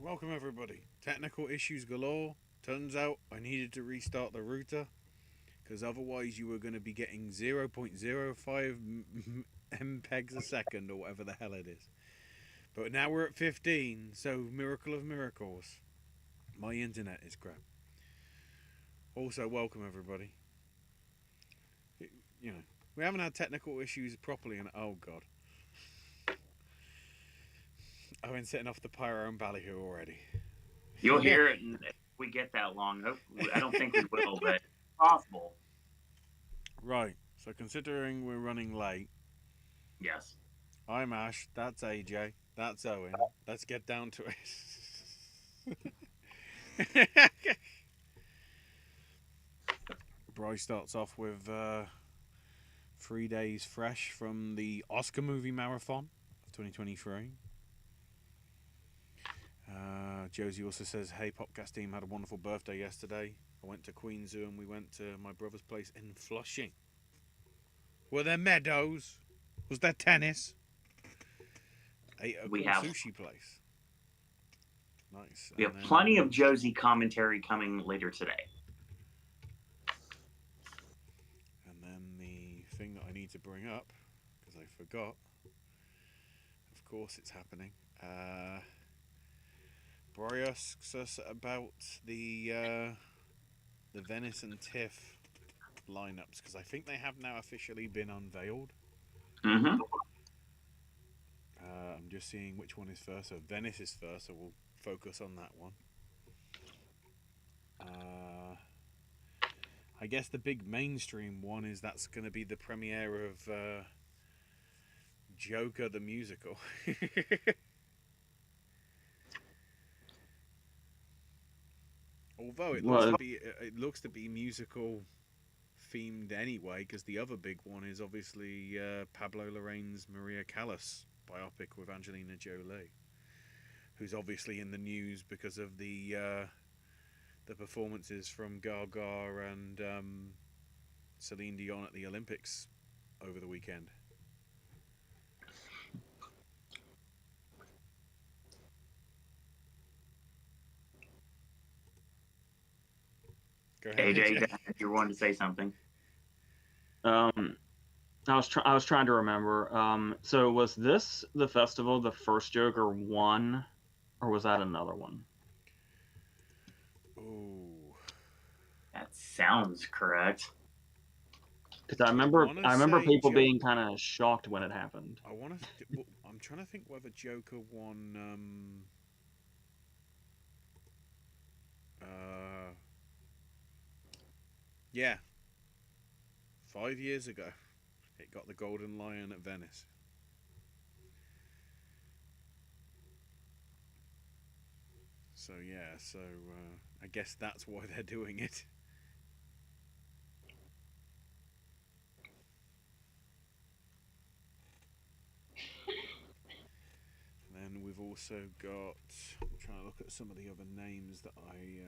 Welcome everybody. Technical issues galore. Turns out I needed to restart the router because otherwise you were going to be getting 0.05 mpegs a second or whatever the hell it is. But now we're at 15, so miracle of miracles. My internet is crap. Also, welcome everybody. You know, we haven't had technical issues properly in oh god. Owen setting off the pyro and ballyhoo already. You'll hear it if we get that long. I don't think we will, but it's possible. Right, so considering we're running late, Yes. I'm Ash, that's AJ, that's Owen. Let's get down to it. Bryce starts off with 3 days fresh from the Oscar movie marathon of 2023. Josie also says, hey, Popcast team, had a wonderful birthday yesterday. I went to Queen Zoo and we went to my brother's place in Flushing. Were there meadows? Was there tennis? Ate a cool sushi place. Nice. We have plenty of Josie commentary coming later today. And then the thing that I need to bring up, because I forgot, of course it's happening. Bri asks us about the Venice and TIFF lineups, because I think they have now officially been unveiled. Mm-hmm. I'm just seeing which one is first. So Venice is first, so we'll focus on that one. I guess the big mainstream one is that's going to be the premiere of Joker the musical. Although it looks to be musical themed anyway, because the other big one is obviously Pablo Larraín's Maria Callas biopic with Angelina Jolie, who's obviously in the news because of the performances from Gaga and Celine Dion at the Olympics over the weekend. Go ahead, AJ. If you wanted to say something. I was trying to remember. So was this the festival the first Joker won, or was that another one? Oh, that sounds correct. Because I remember people being kind of shocked when it happened. I'm trying to think whether Joker won. Yeah. 5 years ago, it got the Golden Lion at Venice. So yeah, I guess that's why they're doing it. And then we've also got, I'm trying to look at some of the other names that I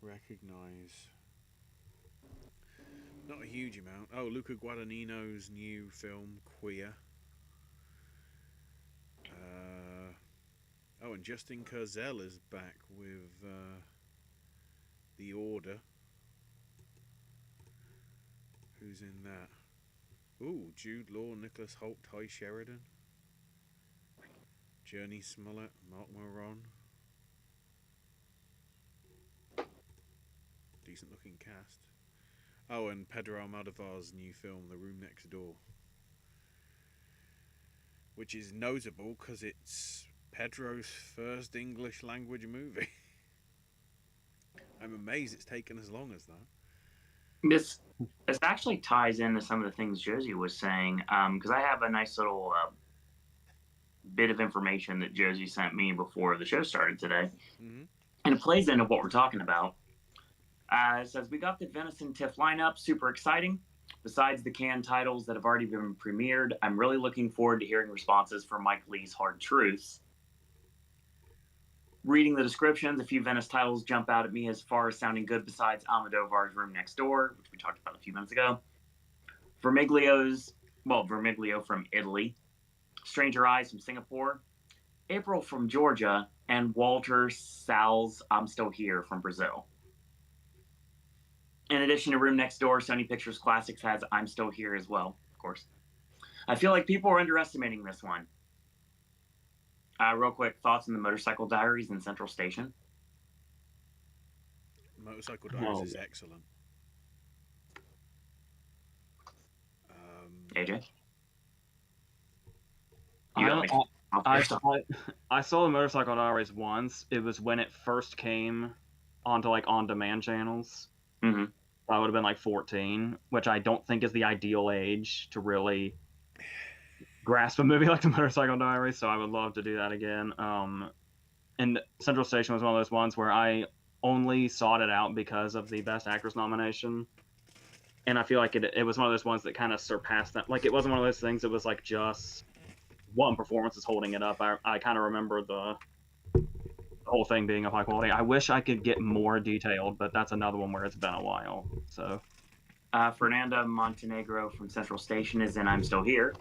recognize. Not a huge amount. Oh, Luca Guadagnino's new film, Queer. And Justin Kurzel is back with The Order. Who's in that? Ooh, Jude Law, Nicholas Hoult, Ty Sheridan, Journey Smollett, Mark Moron. Decent looking cast. Oh, and Pedro Almodovar's new film, The Room Next Door, which is notable because it's Pedro's first English language movie. I'm amazed it's taken as long as that. This actually ties into some of the things Josie was saying, because I have a nice little bit of information that Josie sent me before the show started today, and it plays into what we're talking about. It says, we got the Venice and TIFF lineup, super exciting. Besides the canned titles that have already been premiered, I'm really looking forward to hearing responses from Mike Leigh's Hard Truths. Reading the descriptions, a few Venice titles jump out at me as far as sounding good besides Almodovar's Room Next Door, which we talked about a few minutes ago. Vermiglio from Italy. Stranger Eyes from Singapore. April from Georgia, and Walter Sal's I'm Still Here from Brazil. In addition to Room Next Door, Sony Pictures Classics has I'm Still Here as well, of course. I feel like people are underestimating this one. Real quick, thoughts on the Motorcycle Diaries in Central Station? Motorcycle Diaries is excellent. AJ? I saw the Motorcycle Diaries once. It was when it first came onto like on-demand channels. Mm-hmm. I would have been like 14, which I don't think is the ideal age to really grasp a movie like the Motorcycle Diaries. So I would love to do that again. And Central Station was one of those ones where I only sought it out because of the Best Actress nomination. And I feel like it was one of those ones that kind of surpassed that. Like, it wasn't one of those things that was like just one performance is holding it up. I kind of remember the whole thing being of high quality. I wish I could get more detailed, but that's another one where it's been a while. So, Fernanda Montenegro from Central Station is in I'm Still Here,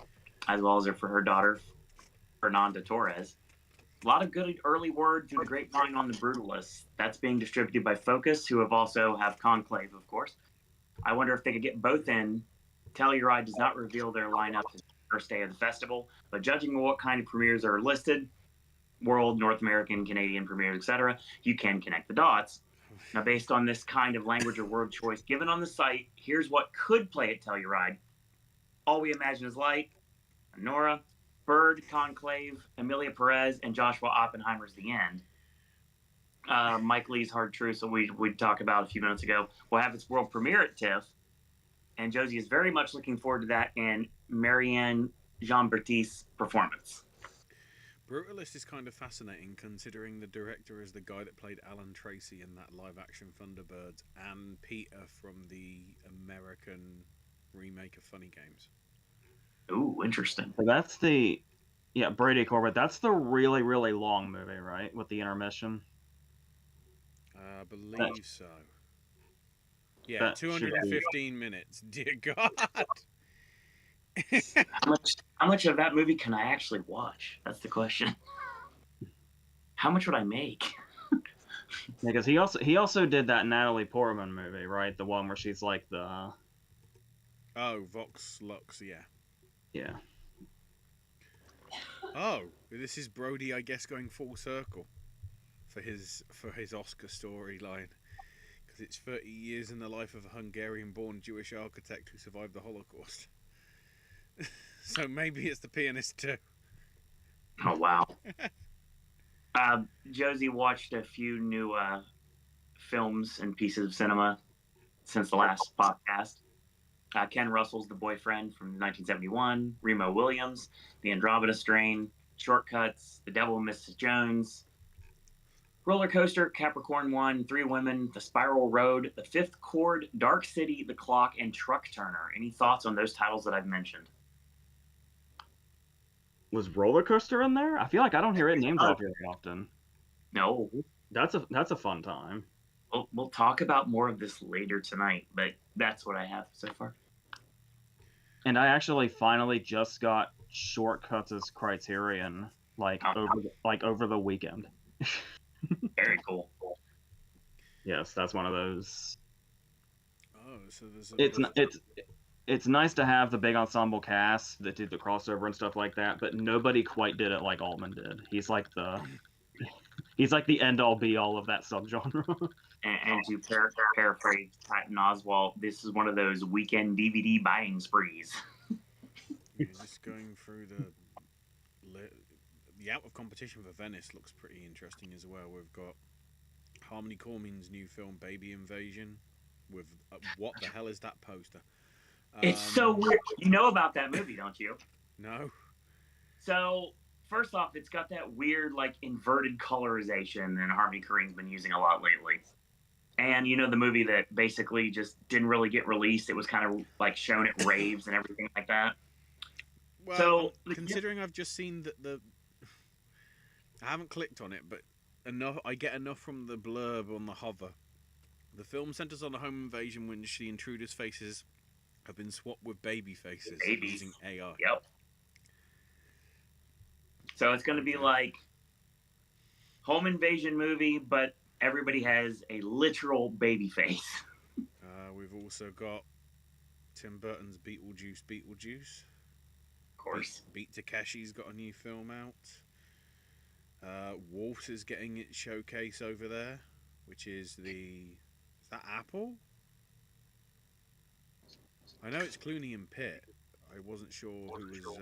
as well as for her daughter, Fernanda Torres. A lot of good early word through the grapevine on The Brutalists. That's being distributed by Focus, who have Conclave, of course. I wonder if they could get both in. Telluride does not reveal their lineup the first day of the festival, but judging on what kind of premieres are listed, world, North American, Canadian premieres, etc., you can connect the dots. Now, based on this kind of language or word choice given on the site, here's what could play at Telluride. All We Imagine Is Light, Nora, Bird, Conclave, Emilia Perez, and Joshua Oppenheimer's The End. Mike Lee's Hard Truth, so we talked about a few minutes ago, will have its world premiere at TIFF, and Josie is very much looking forward to that and Marianne Jean-Baptiste's performance. Brutalist is kind of fascinating, considering the director is the guy that played Alan Tracy in that live-action Thunderbirds, and Peter from the American remake of Funny Games. Ooh, interesting. So that's Brady Corbett. That's the really, really long movie, right? With the intermission. I believe so. Yeah, 215 minutes. Dear God. How much of that movie can I actually watch? That's the question. How much would I make? Because he also did that Natalie Portman movie, right? The one where she's like the Vox Lux, yeah. Yeah. Oh, this is Brody, I guess, going full circle for his Oscar storyline, because it's 30 years in the life of a Hungarian-born Jewish architect who survived the Holocaust. So maybe it's The Pianist too. Oh wow. Josie watched a few new films and pieces of cinema since the last podcast. Ken Russell's The Boyfriend from 1971, Remo Williams, The Andromeda Strain, Shortcuts, The Devil and Mrs. Jones, Roller Coaster, Capricorn 1, Three Women, The Spiral Road, The Fifth Chord, Dark City, The Clock, and Truck Turner. Any thoughts on those titles that I've mentioned? Was Roller Coaster in there? I feel like I don't hear it named off very often. No. That's a fun time. We'll talk about more of this later tonight, but that's what I have so far. And I actually finally just got Shortcuts as Criterion over the weekend. Very cool. Yes, that's one of those. Oh, so it's nice to have the big ensemble cast that did the crossover and stuff like that, but nobody quite did it like Altman did. He's like the end all be all of that subgenre. And to paraphrase Patton Oswalt, this is one of those weekend DVD buying sprees. Yeah, just going through the Out of Competition for Venice looks pretty interesting as well. We've got Harmony Korman's new film Baby Invasion with what the hell is that poster? It's so weird. You know about that movie, don't you? No. So first off, it's got that weird like inverted colorization that Harmony Korine's been using a lot lately. And you know the movie that basically just didn't really get released. It was kind of like shown at raves and everything like that. Well, so considering I've just seen I haven't clicked on it, but I get enough from the blurb on the hover. The film centers on a home invasion in which the intruders' faces have been swapped with baby faces using AI. Yep. So it's going to be like home invasion movie, but everybody has a literal baby face. We've also got Tim Burton's Beetlejuice. Of course. Beat Takeshi's got a new film out. Wolf is getting its showcase over there, which is is that Apple? I know it's Clooney and Pitt. I wasn't sure who was.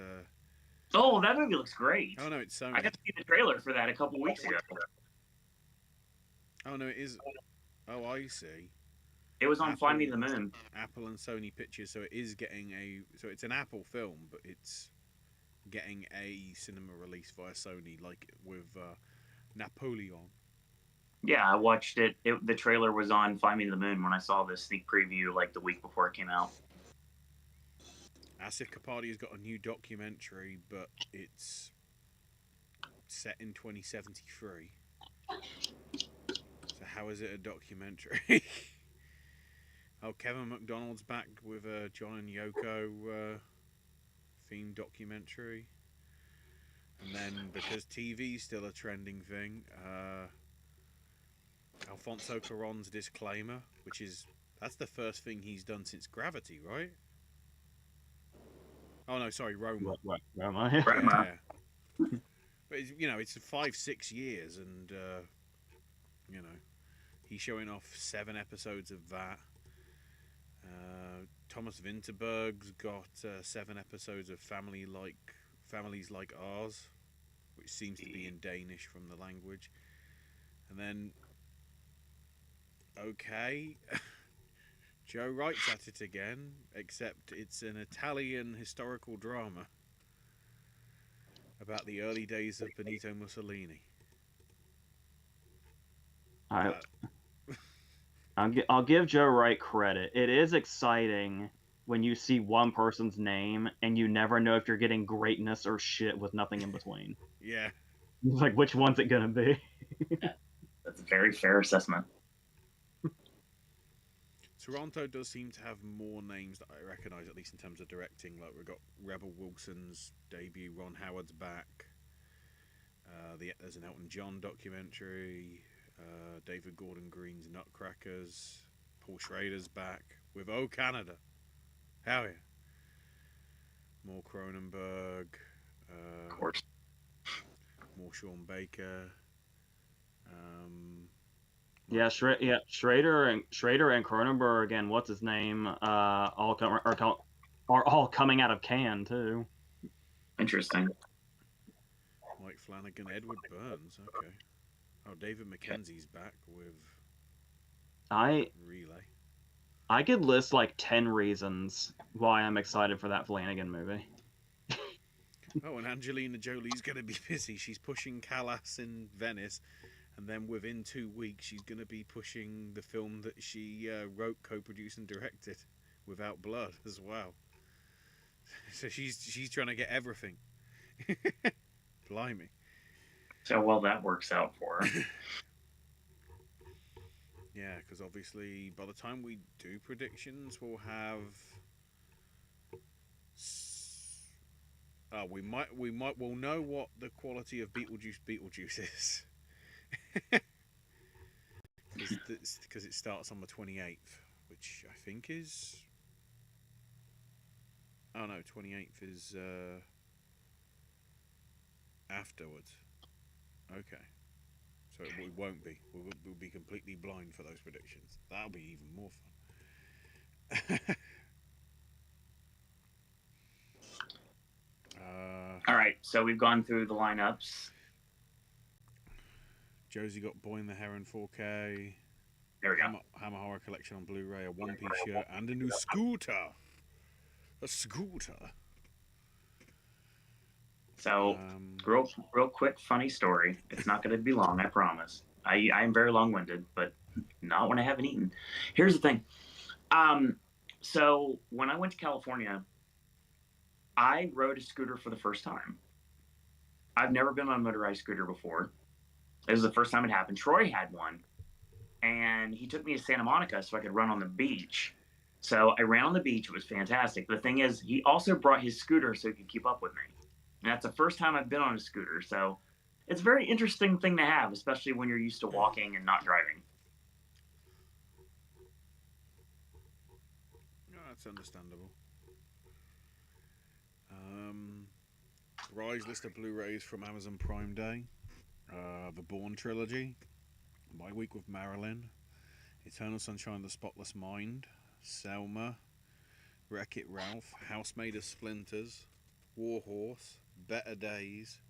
Oh, that movie looks great. Oh no, it's Sony. I got to see the trailer for that a couple weeks ago. Oh no, it is. Oh, I see. It was on Fly Me to the Moon. Apple and Sony Pictures, so it is getting a. So it's an Apple film, but it's getting a cinema release via Sony, like with Napoleon. Yeah, I watched it. The trailer was on Fly Me to the Moon when I saw the sneak preview like the week before it came out. Asif Kapadia has got a new documentary, but it's set in 2073. So how is it a documentary? Oh, Kevin McDonald's back with a John and Yoko themed documentary. And then, because TV's still a trending thing, Alfonso Cuarón's Disclaimer, that's the first thing he's done since Gravity, right? Oh no, sorry, Roma. Roma. Yeah. But it's 5-6 years, and he's showing off 7 episodes of that. Thomas Vinterberg's got 7 episodes of Families Like Ours, which seems to be in Danish from the language. And then, Joe Wright's at it again, except it's an Italian historical drama about the early days of Benito Mussolini. I'll give Joe Wright credit. It is exciting when you see one person's name and you never know if you're getting greatness or shit with nothing in between. Yeah. It's like, which one's it gonna be? That's a very fair assessment. Toronto does seem to have more names that I recognise, at least in terms of directing. Like, we've got Rebel Wilson's debut, Ron Howard's back. There's an Elton John documentary. David Gordon Green's Nutcrackers. Paul Schrader's back with Oh Canada. Hell yeah. More Cronenberg. Of course. More Sean Baker. Schrader and Cronenberg and what's his name are all coming out of Cannes too. Interesting. Mike Flanagan, Edward Burns. Okay. Oh, David Mackenzie's back with Relay. I could list like 10 reasons why I'm excited for that Flanagan movie. Oh, and Angelina Jolie's going to be busy. She's pushing Callas in Venice, and then within 2 weeks, she's going to be pushing the film that she wrote, co-produced, and directed, Without Blood, as well. So she's trying to get everything. Blimey. So well that works out for her. Yeah, because obviously by the time we do predictions, we'll have. We'll know what the quality of Beetlejuice is. Because it starts on the 28th, which I think is. Oh no, 28th is afterwards. Okay. So we won't be. We'll be completely blind for those predictions. That'll be even more fun. All right, so we've gone through the lineups. Josie got Boy and the Heron 4K. There we go. Hammer Horror Collection on Blu-ray, a one-piece shirt, and a new scooter. A scooter. So, real quick, funny story. It's not going to be long, I promise. I am very long-winded, but not when I haven't eaten. Here's the thing. So when I went to California, I rode a scooter for the first time. I've never been on a motorized scooter before. This was the first time it happened. Troy had one, and he took me to Santa Monica so I could run on the beach. So I ran on the beach. It was fantastic. The thing is, he also brought his scooter so he could keep up with me. And that's the first time I've been on a scooter. So it's a very interesting thing to have, especially when you're used to walking and not driving. No, that's understandable. Rise list of Blu-rays from Amazon Prime Day. The Bourne trilogy. My Week with Marilyn. Eternal Sunshine of the Spotless Mind. Selma. Wreck-It Ralph. Housemaid of Splinters. Warhorse. Better Days.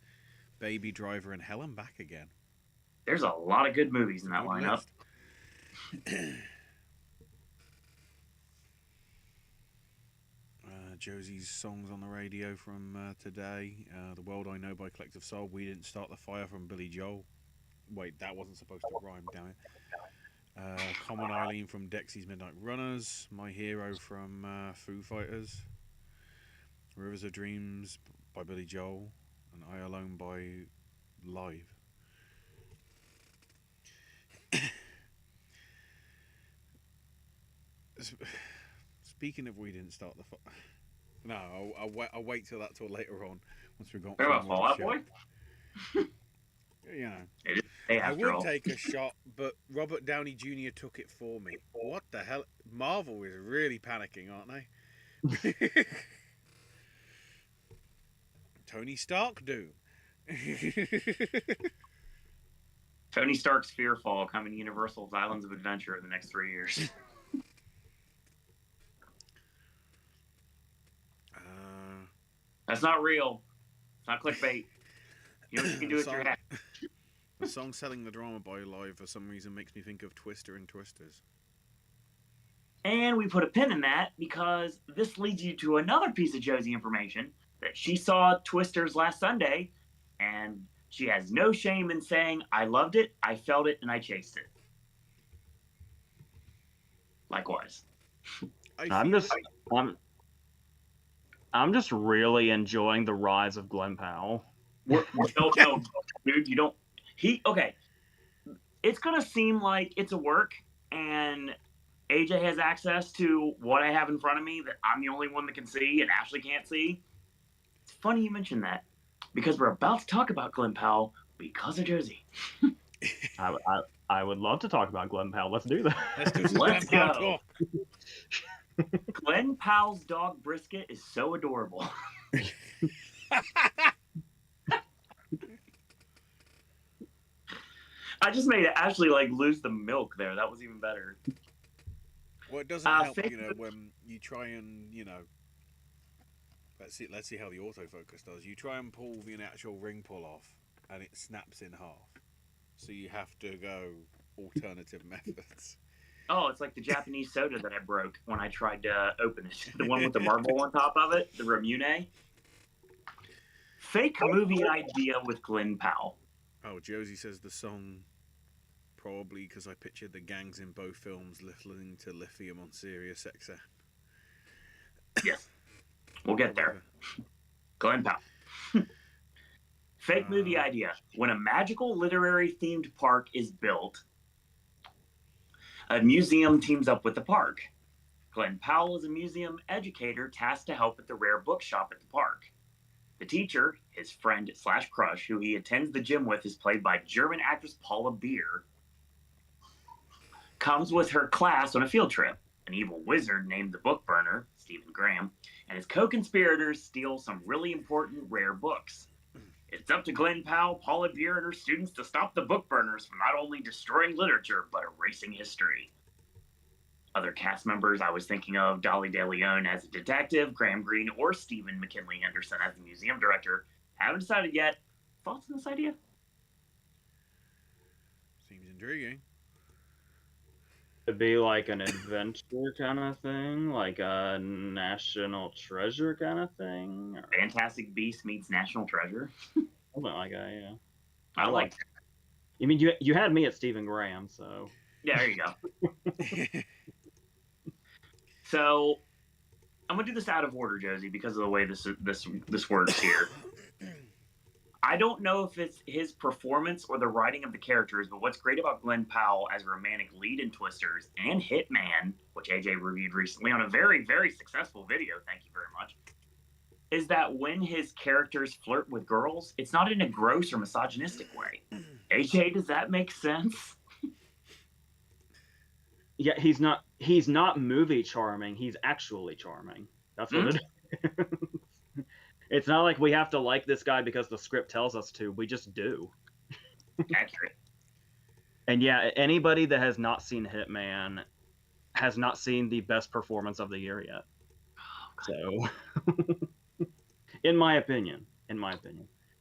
Baby Driver, and Hell and Back Again. There's a lot of good movies in that Good lineup. Josie's songs on the radio from today. The World I Know by Collective Soul. We Didn't Start the Fire from Billy Joel. Wait, that wasn't supposed to rhyme, damn it. Common Eileen from Dexy's Midnight Runners. My Hero from Foo Fighters. Rivers of Dreams by Billy Joel. And I Alone by Live. Speaking of We Didn't Start the Fire. No, I'll wait till later on once we've got. What about Fall Out Boy? You know, I would take a shot, but Robert Downey Jr. took it for me. What the hell? Marvel is really panicking, aren't they? Tony Stark Doom. Tony Stark's Fearfall coming to Universal's Islands of Adventure in the next 3 years. That's not real. It's not clickbait. You know what you can do with your head. The song Selling the Drama by Live for some reason makes me think of Twister and Twisters. And we put a pin in that because this leads you to another piece of Josie information that she saw Twisters last Sunday, and she has no shame in saying, I loved it, I felt it, and I chased it. Likewise. I'm just really enjoying the rise of Glenn Powell. No, dude, you don't. Okay. It's gonna seem like it's a work, and AJ has access to what I have in front of me that I'm the only one that can see, and Ashley can't see. It's funny you mention that because we're about to talk about Glenn Powell because of Josie. I would love to talk about Glenn Powell. Let's do that. Let's do some Let's Glenn Powell go. talk. Glenn Powell's dog Brisket is so adorable. I just made Ashley lose the milk there. That was even better. Well, it doesn't help, when you try and, let's see how the autofocus does. You try and pull the actual ring pull off, and it snaps in half. So you have to go alternative methods. Oh, it's like the Japanese soda that I broke when I tried to open it. The one with the marble on top of it, the Ramune. Fake movie idea with Glenn Powell. Oh, Josie says the song, probably because I pictured the gangs in both films listening to Lithium on Sirius XM. Yes. We'll get there. Glenn Powell. Fake movie idea. When a magical literary themed park is built, a museum teams up with the park. Glenn Powell is a museum educator tasked to help at the rare bookshop at the park. The teacher, his friend / crush, who he attends the gym with, is played by German actress Paula Beer, comes with her class on a field trip. An evil wizard named the Book Burner, Stephen Graham, and his co-conspirators steal some really important rare books. It's up to Glenn Powell, Paula Beer, and her students to stop the book burners from not only destroying literature, but erasing history. Other cast members I was thinking of, Dolly De Leon as a detective, Graham Greene, or Stephen McKinley Henderson as the museum director. Haven't decided yet. Thoughts on this idea? Seems intriguing. It'd be like an adventure kind of thing, like a National Treasure kind of thing. Or Fantastic Beasts meets National Treasure. something like that, yeah. I like that. You mean you had me at Stephen Graham, so Yeah, there you go. So I'm gonna do this out of order, Josie, because of the way this works here. I don't know if it's his performance or the writing of the characters, but what's great about Glenn Powell as a romantic lead in Twisters and Hitman, which AJ reviewed recently on a very, very successful video, thank you very much, is that when his characters flirt with girls, it's not in a gross or misogynistic way. AJ, does that make sense? Yeah, he's not movie charming, he's actually charming. That's what it is. It's not like we have to like this guy because the script tells us to. We just do. Accurate. And yeah, anybody that has not seen Hitman has not seen the best performance of the year yet. So, in my opinion.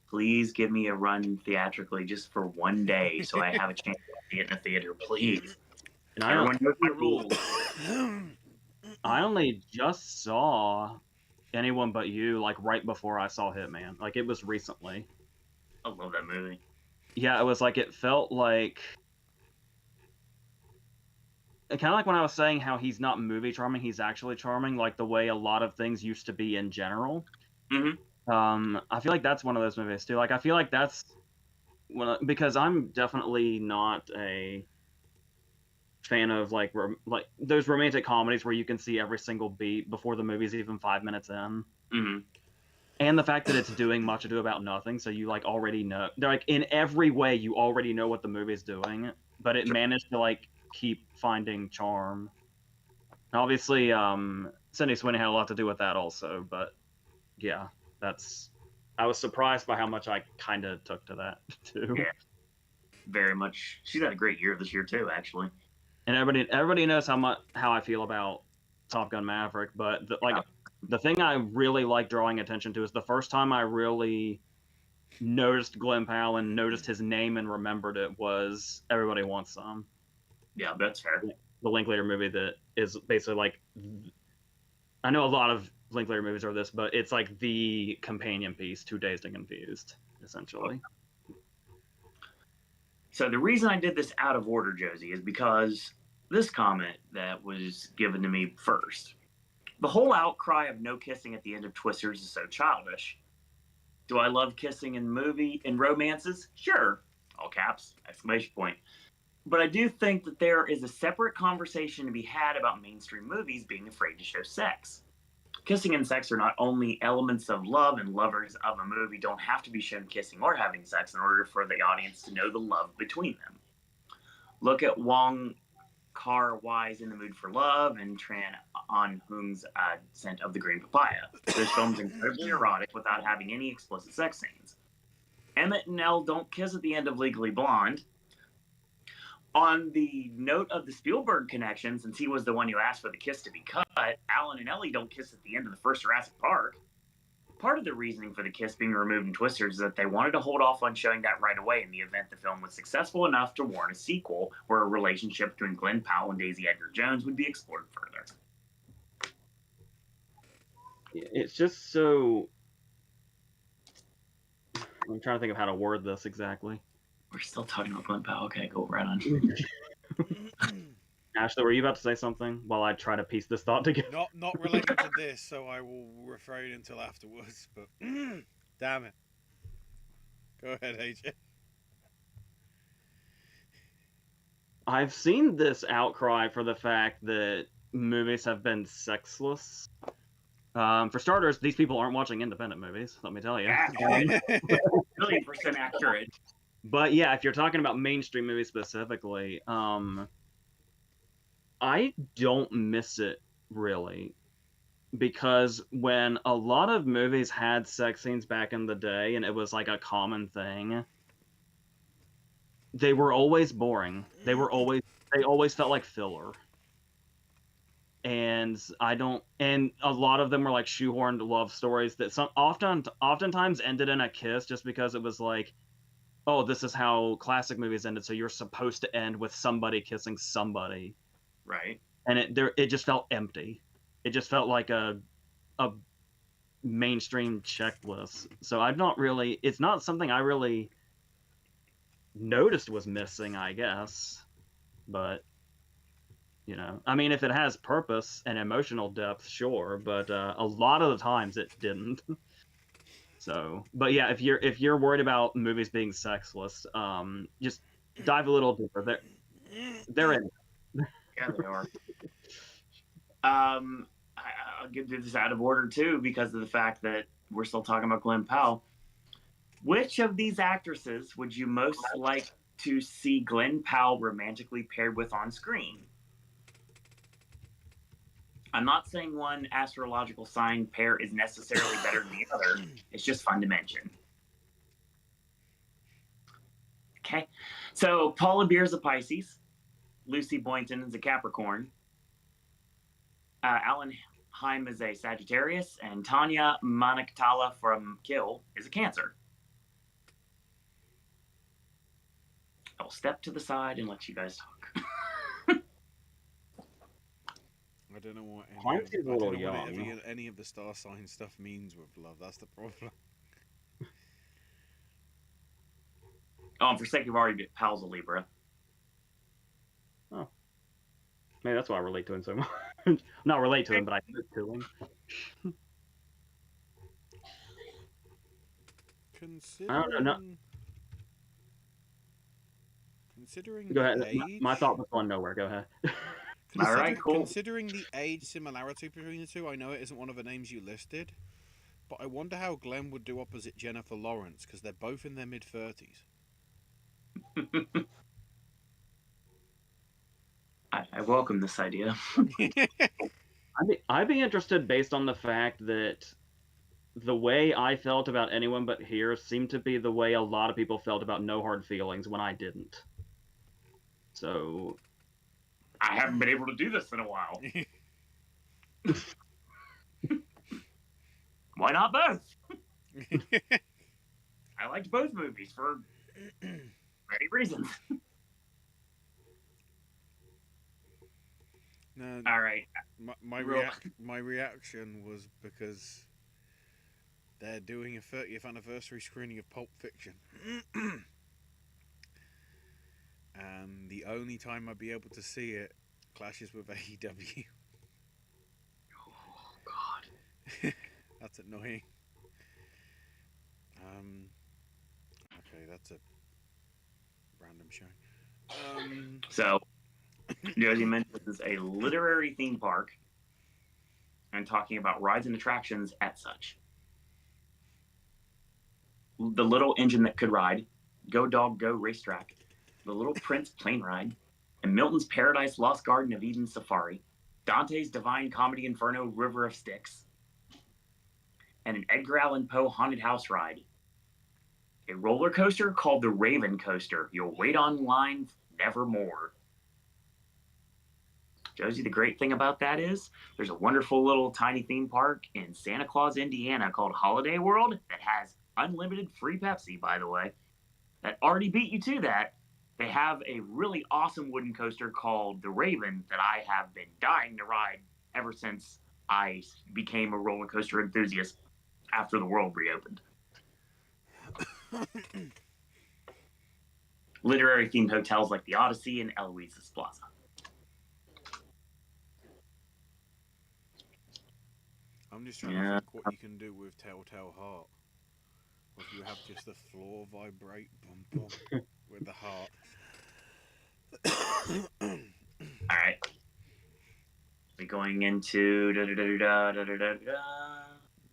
Please give me a run theatrically just for one day so I have a chance to see it in a theater, please. And Everyone knows my rules. I only just saw Anyone But You like right before I saw Hitman. Like it was recently. I love that movie. Yeah, it was like it felt like kind of like when I was saying how he's not movie charming, he's actually charming, like the way a lot of things used to be in general. I feel like that's one of those movies too. Like I feel like that's because I'm definitely not a fan of like those romantic comedies where you can see every single beat before the movie's even 5 minutes in. And the fact that it's doing much ado about nothing, so you like already know, like in every way you already know what the movie's doing, but it managed to like keep finding charm. And obviously, Sydney Sweeney had a lot to do with that also, but yeah, I was surprised by how much I kind of took to that too. Yeah, very much. She's had a great year this year too, actually. And everybody knows how I feel about Top Gun Maverick, but the thing I really like drawing attention to is the first time I really noticed Glenn Powell and noticed his name and remembered it was Everybody Wants Some. Yeah, that's fair. The Linklater movie that is basically like, I know a lot of Linklater movies are this, but it's like the companion piece to Dazed and Confused, essentially. So the reason I did this out of order, Josie, is because this comment that was given to me first. The whole outcry of no kissing at the end of Twisters is so childish. Do I love kissing in romances? Sure. All caps, exclamation point. But I do think that there is a separate conversation to be had about mainstream movies being afraid to show sex. Kissing and sex are not only elements of love, and lovers of a movie don't have to be shown kissing or having sex in order for the audience to know the love between them. Look at Wong Kar-wai's In the Mood for Love and Tran An Hung's Scent of the Green Papaya. This film's incredibly erotic without having any explicit sex scenes. Emmett and Elle don't kiss at the end of Legally Blonde. On the note of the Spielberg connection, since he was the one who asked for the kiss to be cut, Alan and Ellie don't kiss at the end of the first Jurassic Park. Part of the reasoning for the kiss being removed in Twisters is that they wanted to hold off on showing that right away in the event the film was successful enough to warrant a sequel where a relationship between Glenn Powell and Daisy Edgar Jones would be explored further. It's just so... I'm trying to think of how to word this exactly. We're still talking about Glenn Powell. Okay, go right on. Ashley, were you about to say something while I try to piece this thought together? Not related to this, so I will refrain until afterwards. But damn it, go ahead, AJ. I've seen this outcry for the fact that movies have been sexless. For starters, these people aren't watching independent movies. Let me tell you. Million % accurate. But yeah, if you're talking about mainstream movies specifically, I don't miss it really, because when a lot of movies had sex scenes back in the day and it was like a common thing, they were always boring. They always felt like filler. And and a lot of them were like shoehorned love stories that oftentimes ended in a kiss just because it was like, oh, this is how classic movies ended, so you're supposed to end with somebody kissing somebody. Right. And it just felt empty. It just felt like a mainstream checklist. So it's not something I really noticed was missing, I guess. But, I mean, if it has purpose and emotional depth, sure, but a lot of the times it didn't. So, but yeah, if you're worried about movies being sexless, just dive a little deeper. They're in. Yeah, they are. I'll give this out of order too, because of the fact that we're still talking about Glenn Powell. Which of these actresses would you most like to see Glenn Powell romantically paired with on screen? I'm not saying one astrological sign pair is necessarily better than the other. It's just fun to mention. Okay. So Paula Beer's a Pisces. Lucy Boynton is a Capricorn. Alan Heim is a Sagittarius. And Tanya Maniktala from Kill is a Cancer. I'll step to the side and let you guys talk. I don't know what Pisces a little young. any of the star sign stuff means with love. That's the problem. Oh, and for sake of argument, Powell's a Libra. Oh. Maybe that's why I relate to him so much. Not relate to him, but I relate to him. Considering Go ahead. the age, My thought was going nowhere. Go ahead. All right, cool. Considering the age similarity between the two, I know it isn't one of the names you listed, but I wonder how Glenn would do opposite Jennifer Lawrence, because they're both in their mid-30s. I welcome this idea. I'd be interested based on the fact that the way I felt about Anyone But Here seemed to be the way a lot of people felt about No Hard Feelings when I didn't. So I haven't been able to do this in a while. Why not both? I liked both movies for many reasons. No, all right. My reaction was because they're doing a 30th anniversary screening of Pulp Fiction. And the only time I'd be able to see it clashes with AEW. Oh, God. That's annoying. Okay, that's a random show. So, Josie mentioned this is a literary theme park and talking about rides and attractions at such. The Little Engine That Could Ride, Go Dog Go Racetrack, The Little Prince Plane Ride, and Milton's Paradise Lost Garden of Eden Safari, Dante's Divine Comedy Inferno River of Styx, and an Edgar Allan Poe haunted house ride. A roller coaster called the Raven Coaster. You'll wait online nevermore. Josie, the great thing about that is there's a wonderful little tiny theme park in Santa Claus, Indiana called Holiday World that has unlimited free Pepsi, by the way. That already beat you to that. They have a really awesome wooden coaster called the Raven that I have been dying to ride ever since I became a roller coaster enthusiast after the world reopened. Literary themed hotels like the Odyssey and Eloise's Plaza. I'm just trying to think what you can do with Telltale Heart. Or if you have just the floor vibrate, boom, boom, with the heart. All right. We're going into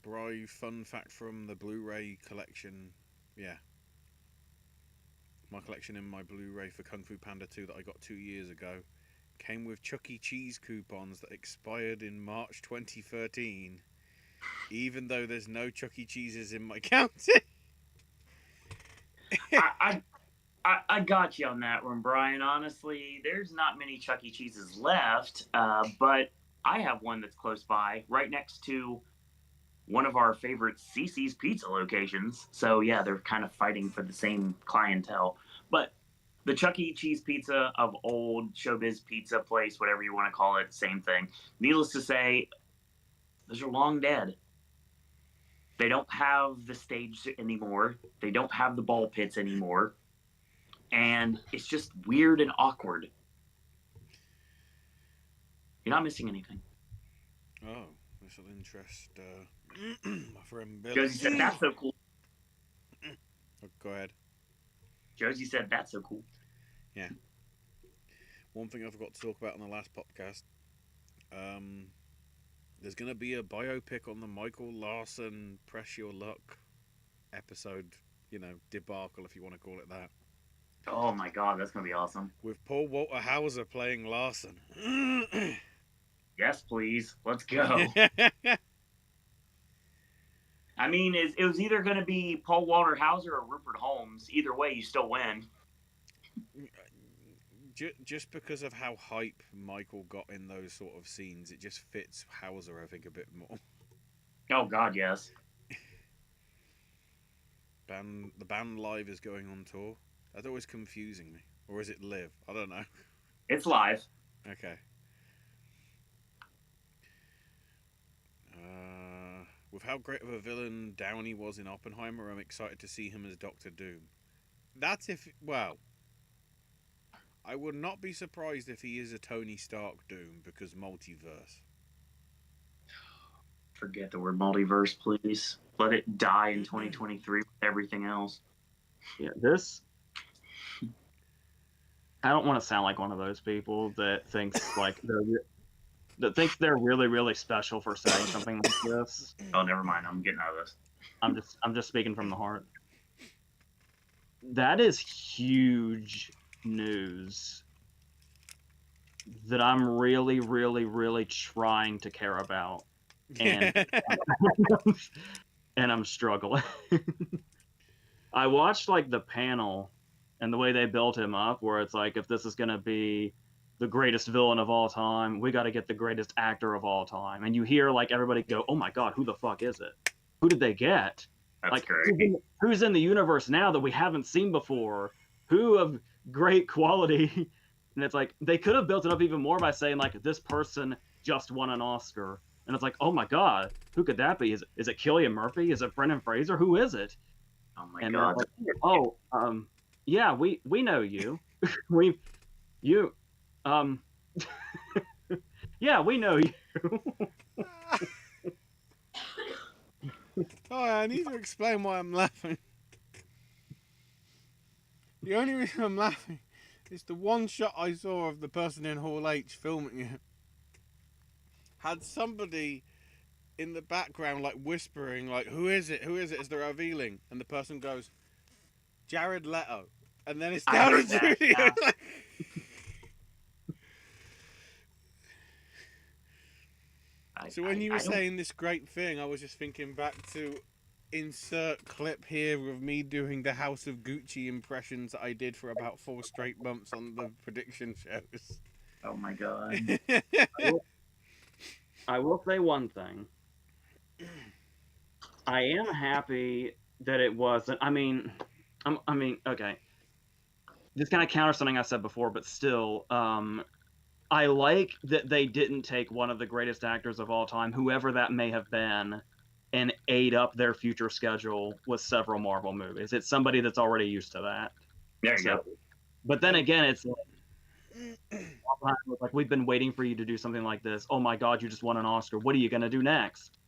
Bri, fun fact from the Blu-ray collection. Yeah. My collection in my Blu-ray for Kung Fu Panda 2 that I got 2 years ago came with Chuck E. Cheese coupons that expired in March 2013. Even though there's no Chuck E. Cheeses in my county. I got you on that one, Brian. Honestly, there's not many Chuck E. Cheeses left, but I have one that's close by, right next to one of our favorite CC's Pizza locations. So yeah, they're kind of fighting for the same clientele. But the Chuck E. Cheese pizza of old, Showbiz Pizza place, whatever you want to call it, same thing. Needless to say, those are long dead. They don't have the stage anymore. They don't have the ball pits anymore. And it's just weird and awkward. You're not missing anything. Oh, this will interest my friend Bill. Josie said, that's so cool. Oh, go ahead. Josie said, that's so cool. Yeah. One thing I forgot to talk about on the last podcast. There's going to be a biopic on the Michael Larson Press Your Luck episode, debacle, if you want to call it that. Oh my god, that's gonna be awesome. With Paul Walter Hauser playing Larson. Yes, please. Let's go. I mean, it was either going to be Paul Walter Hauser or Rupert Holmes. Either way, you still win. Just because of how hype Michael got in those sort of scenes, it just fits Hauser, I think, a bit more. Oh god, yes. The band live is going on tour. That's always confusing me. Or is it live? I don't know. It's live. Okay. With how great of a villain Downey was in Oppenheimer, I'm excited to see him as Doctor Doom. I would not be surprised if he is a Tony Stark Doom, because multiverse. Forget the word multiverse, please. Let it die in 2023 with everything else. Yeah, I don't want to sound like one of those people that thinks like they're really, really special for saying something like this. Oh, never mind. I'm getting out of this. I'm just speaking from the heart. That is huge news that I'm really, really, really trying to care about, and and I'm struggling. I watched like the panel and the way they built him up, where it's like, if this is gonna be the greatest villain of all time, we got to get the greatest actor of all time. And you hear like everybody go, "Oh my god, who the fuck is it? Who did they get? That's like great. who's in the universe now that we haven't seen before? Who of great quality?" And it's like, they could have built it up even more by saying like, this person just won an Oscar, and it's like, oh my god, who could that be? Is it Cillian Murphy? Is it Brendan Fraser? Who is it? Oh my And god. like, oh, yeah, we know you. Yeah, we know you. Oh, I need to explain why I'm laughing. The only reason I'm laughing is the one shot I saw of the person in Hall H filming it had somebody in the background like whispering like, who is it as they're revealing, and the person goes, Jared Leto, and then it's down to Judy. Yeah. So when you were saying this great thing, I was just thinking back to insert clip here of me doing the House of Gucci impressions that I did for about 4 straight months on the prediction shows. Oh my god. I will say one thing. I am happy that it wasn't. I mean, okay. This kind of counters something I said before, but still, I like that they didn't take one of the greatest actors of all time, whoever that may have been, and ate up their future schedule with several Marvel movies. It's somebody that's already used to that. There you go. But then again, it's like, we've been waiting for you to do something like this. Oh my god, you just won an Oscar. What are you going to do next?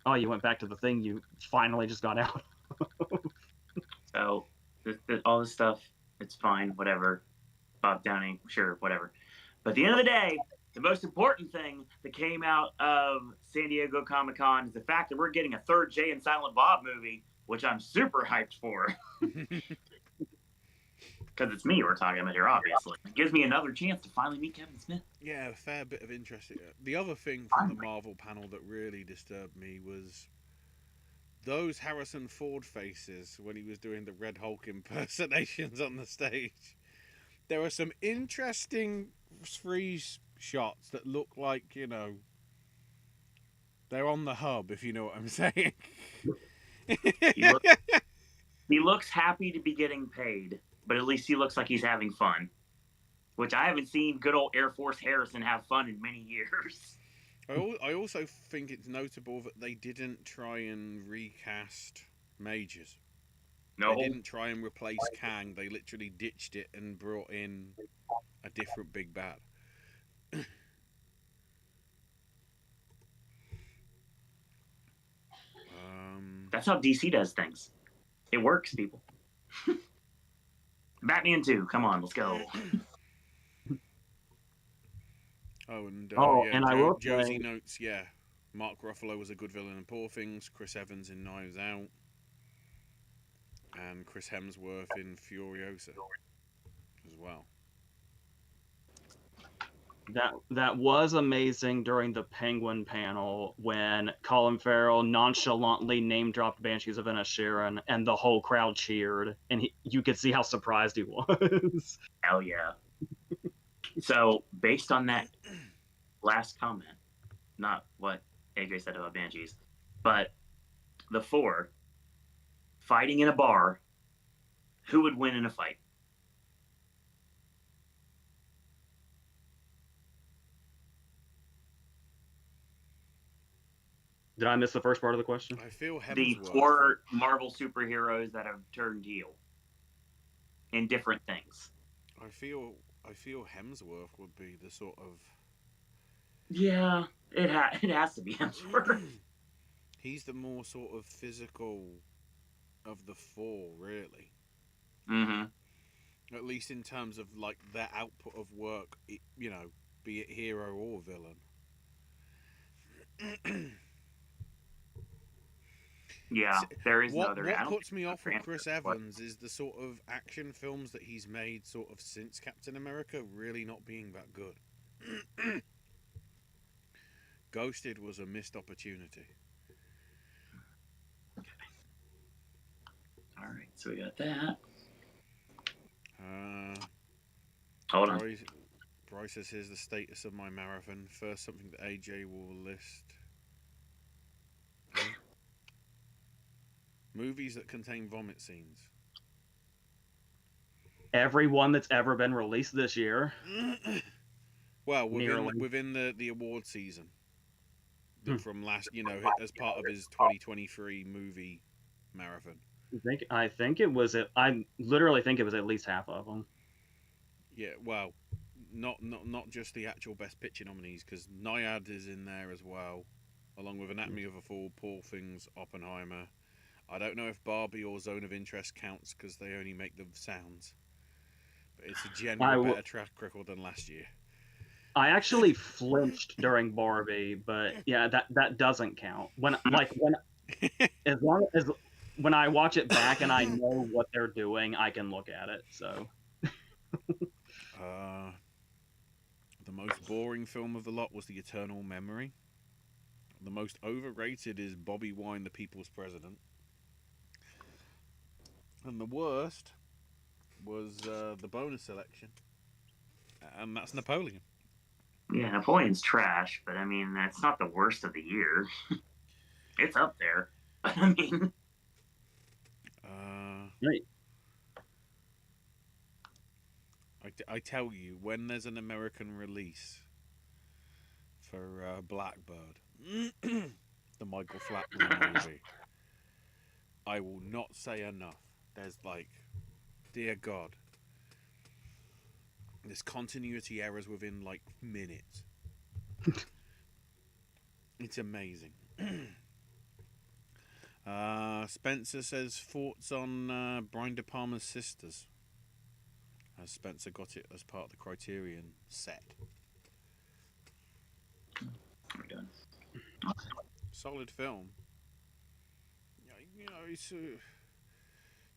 Oh, you went back to the thing you finally just got out. So, all this stuff, it's fine, whatever. Bob Downey, sure, whatever. But at the end of the day, the most important thing that came out of San Diego Comic-Con is the fact that we're getting a third Jay and Silent Bob movie, which I'm super hyped for. Because it's me we're talking about here, obviously. It gives me another chance to finally meet Kevin Smith. Yeah, a fair bit of interest. The other thing from the Marvel panel that really disturbed me was those Harrison Ford faces when he was doing the Red Hulk impersonations on the stage. There were some interesting freeze shots that look like, they're on the hub, if you know what I'm saying. He looks happy to be getting paid, but at least he looks like he's having fun. Which I haven't seen good old Air Force Harrison have fun in many years. I also think it's notable that they didn't try and recast Majors. No. They didn't try and replace Kang. They literally ditched it and brought in a different big bad. That's how DC does things. It works, people. Batman 2, come on, let's go. Oh, and Oh, and I will Josie say, notes, yeah, Mark Ruffalo was a good villain in Poor Things, Chris Evans in Knives Out, and Chris Hemsworth in Furiosa as well. that was amazing during the Penguin panel when Colin Farrell nonchalantly name dropped Banshees of Inisherin, and the whole crowd cheered, and you could see how surprised he was. Hell yeah. So, based on that last comment, not what AJ said about Banshees, but the four fighting in a bar, who would win in a fight? Did I miss the first part of the question? I feel The Hemsworth. four Marvel superheroes that have turned heel in different things. I feel Hemsworth would be the sort of. Yeah, it has to be Hemsworth. He's the more sort of physical of the four, really. Mm-hmm. At least in terms of like their output of work, you know, be it hero or villain. Yeah, there is no What other. I don't puts me off with think Chris Evans is the sort of action films that he's made sort of since Captain America really not being that good. Ghosted was a missed opportunity. All right, so we got that. Hold on. Bryce says, here's the status of my marathon. First, something that AJ will list. Movies that contain vomit scenes. Everyone that's ever been released this year. Well, within the award season. From last, as part of his 2023 movie marathon. I think it was. I literally think it was at least half of them. Yeah, well, not just the actual Best Picture nominees, because Nyad is in there as well, along with Anatomy of a Fall, Poor Things, Oppenheimer. I don't know if Barbie or Zone of Interest counts because they only make the sounds, but it's a genuinely better track record than last year. I actually flinched during Barbie, but yeah, that doesn't count. As long as when I watch it back and I know what they're doing, I can look at it. So, the most boring film of the lot was The Eternal Memory. The most overrated is Bobby Wine, The People's President. And the worst was the bonus selection, and that's Napoleon. Yeah, Napoleon's trash, but I mean, that's not the worst of the year. It's up there. I mean, right. I tell you, when there's an American release for Blackbird, the Michael Flatner movie, I will not say enough. There's dear God, there's continuity errors within minutes. It's amazing. Spencer says thoughts on Brian De Palma's Sisters. Spencer got it as part of the Criterion set. we're done. Solid film. It's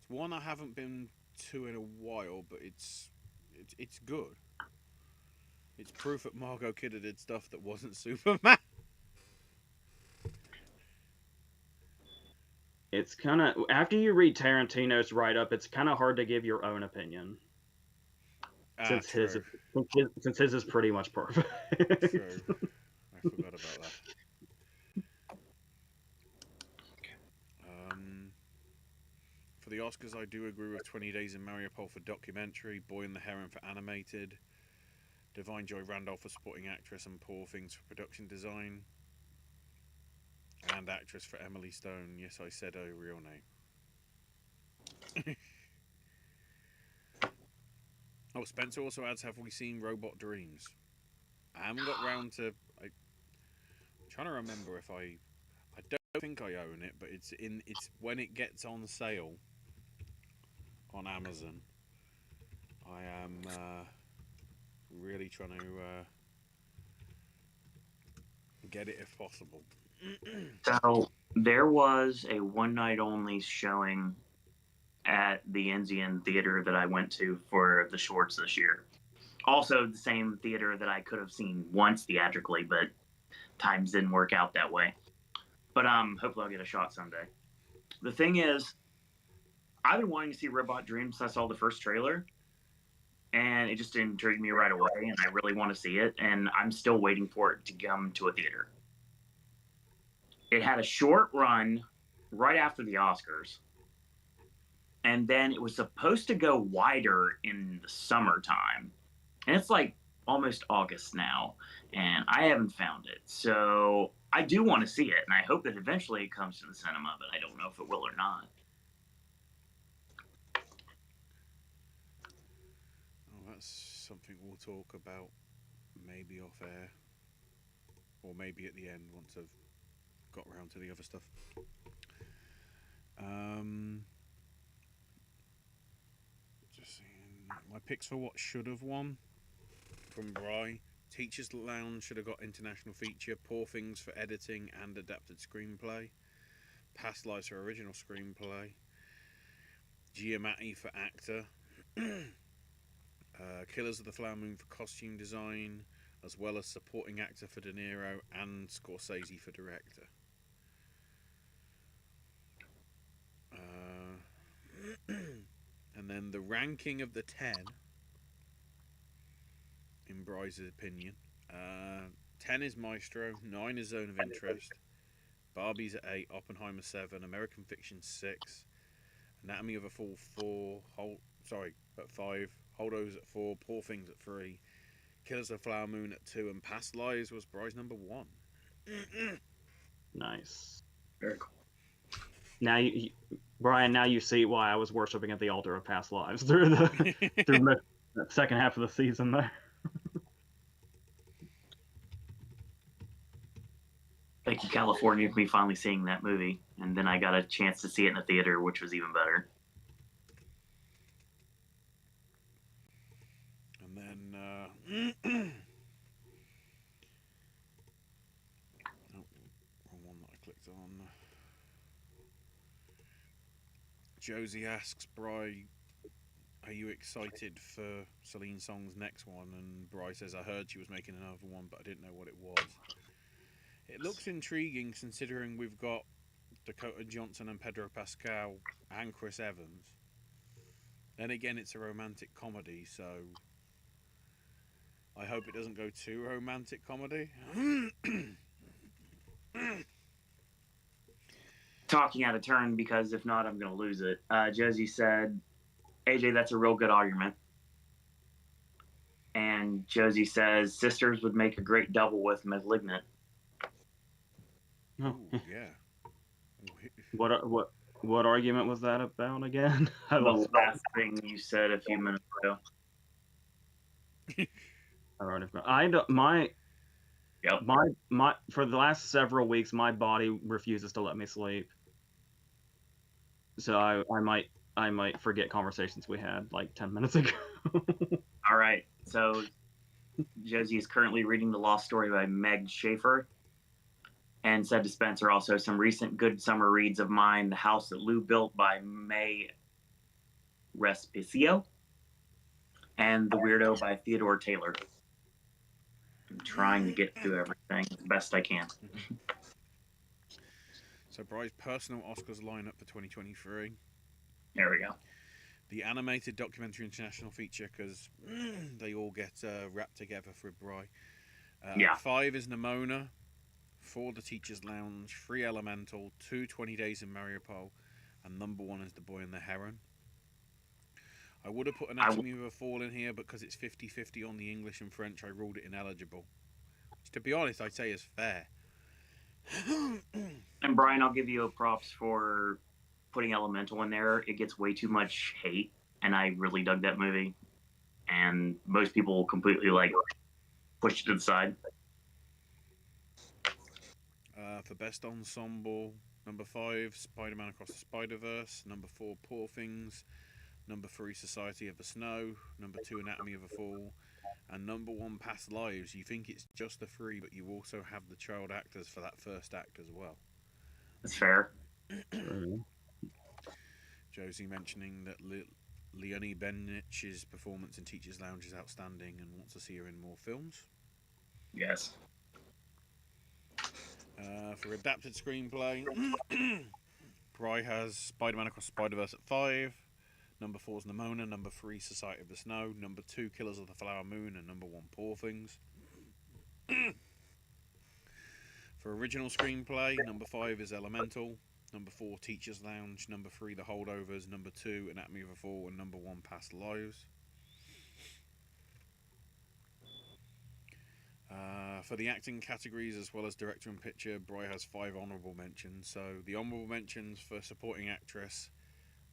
one I haven't been to in a while, but it's good. It's proof that Margot Kidder did stuff that wasn't Superman. It's kind of, after you read Tarantino's write-up, it's kind of hard to give your own opinion. Since his is pretty much perfect. True. I forgot about that. For the Oscars, I do agree with 20 Days in Mariupol for documentary, Boy and the Heron for animated, Divine Joy Randolph for supporting actress, and Poor Things for production design, and actress for Emily Stone. Yes, I said her real name. Oh, Spencer also adds, have we seen Robot Dreams? I haven't got round to... I'm trying to remember if I don't think I own it, but it's when it gets on sale on Amazon. I am really trying to get it if possible. So there was a one night only showing at the Enzian Theater that I went to for the shorts this year. Also, the same theater that I could have seen once theatrically, but times didn't work out that way. But hopefully I'll get a shot someday. The thing is, I've been wanting to see Robot Dreams since I saw the first trailer, and it just intrigued me right away, and I really want to see it, and I'm still waiting for it to come to a theater. It had a short run right after the Oscars, and then it was supposed to go wider in the summertime, and it's like almost August now, and I haven't found it. So I do want to see it, and I hope that eventually it comes to the cinema, but I don't know if it will or not. Oh, that's something we'll talk about maybe off air, or maybe at the end once I've got around to the other stuff. Just seeing my picks for what should have won from Bry. Teachers Lounge should have got international feature. Poor Things for editing and adapted screenplay. Past Lives for original screenplay. Giamatti for actor. Killers of the Flower Moon for costume design, as well as supporting actor for De Niro and Scorsese for director. And then the ranking of the 10, in Bryce's opinion. 10 is Maestro, 9 is Zone of Interest, Barbie's at 8, Oppenheimer 7, American Fiction 6, Anatomy of a Fall 5, Holdovers at 4, Poor Things at 3, Killers of the Flower Moon at 2, and Past Lives was Bryce number 1. Nice. Very cool. Now, Brian, now you see why I was worshiping at the altar of Past Lives through the second half of the season there. Thank you, California, for me finally seeing that movie, and then I got a chance to see it in the theater, which was even better. And then, wrong one that I clicked on. Josie asks Bry, are you excited for Celine Song's next one? And Bry says, I heard she was making another one, but I didn't know what it was. It looks intriguing considering we've got Dakota Johnson and Pedro Pascal and Chris Evans. Then again, it's a romantic comedy, so I hope it doesn't go too romantic comedy. Talking out of turn, because if not, I'm going to lose it. Josie said, AJ, that's a real good argument. And Josie says, Sisters would make a great double with Malignant. Ooh, yeah. What argument was that about again? The last thing you said a few minutes ago. For the last several weeks, my body refuses to let me sleep. So I might forget conversations we had like 10 minutes ago. All right. So Josie is currently reading The Lost Story by Meg Schaefer, and said to Spencer also, some recent good summer reads of mine, The House That Lou Built by May Respicio, and The Weirdo by Theodore Taylor. I'm trying to get through everything as best I can. So Bry's personal Oscars lineup for 2023. There we go. The animated documentary international feature, because they all get wrapped together for Bry. Yeah. 5 is Nimona, 4 The Teacher's Lounge, 3 Elemental, 2 20 Days in Mariupol, and number 1 is The Boy and the Heron. I would have put Anatomy of a Fall in here, but because it's 50-50 on the English and French, I ruled it ineligible. Which, to be honest, I'd say is fair. And Brian, I'll give you a props for putting Elemental in there. It gets way too much hate, and I really dug that movie. And most people completely push it to the side. For Best Ensemble, number 5, Spider-Man Across the Spider-Verse, number 4, Poor Things, number 3, Society of the Snow, number 2, Anatomy of a Fall, And number 1, Past Lives. You think it's just the 3, but you also have the child actors for that first act as well. That's fair. True. Josie mentioning that Leonie Bennich's performance in Teacher's Lounge is outstanding and wants to see her in more films. Yes. For adapted screenplay, Bry has Spider-Man Across Spider-Verse at 5. Number 4 is Nimona. Number 3, Society of the Snow. Number 2, Killers of the Flower Moon. And number 1, Poor Things. For original screenplay, number 5 is Elemental. Number 4, Teacher's Lounge. Number 3, The Holdovers. Number 2, Anatomy of a Fall. And number 1, Past Lives. For the acting categories as well as director and picture, Bry has 5 honourable mentions. So the honourable mentions for supporting actress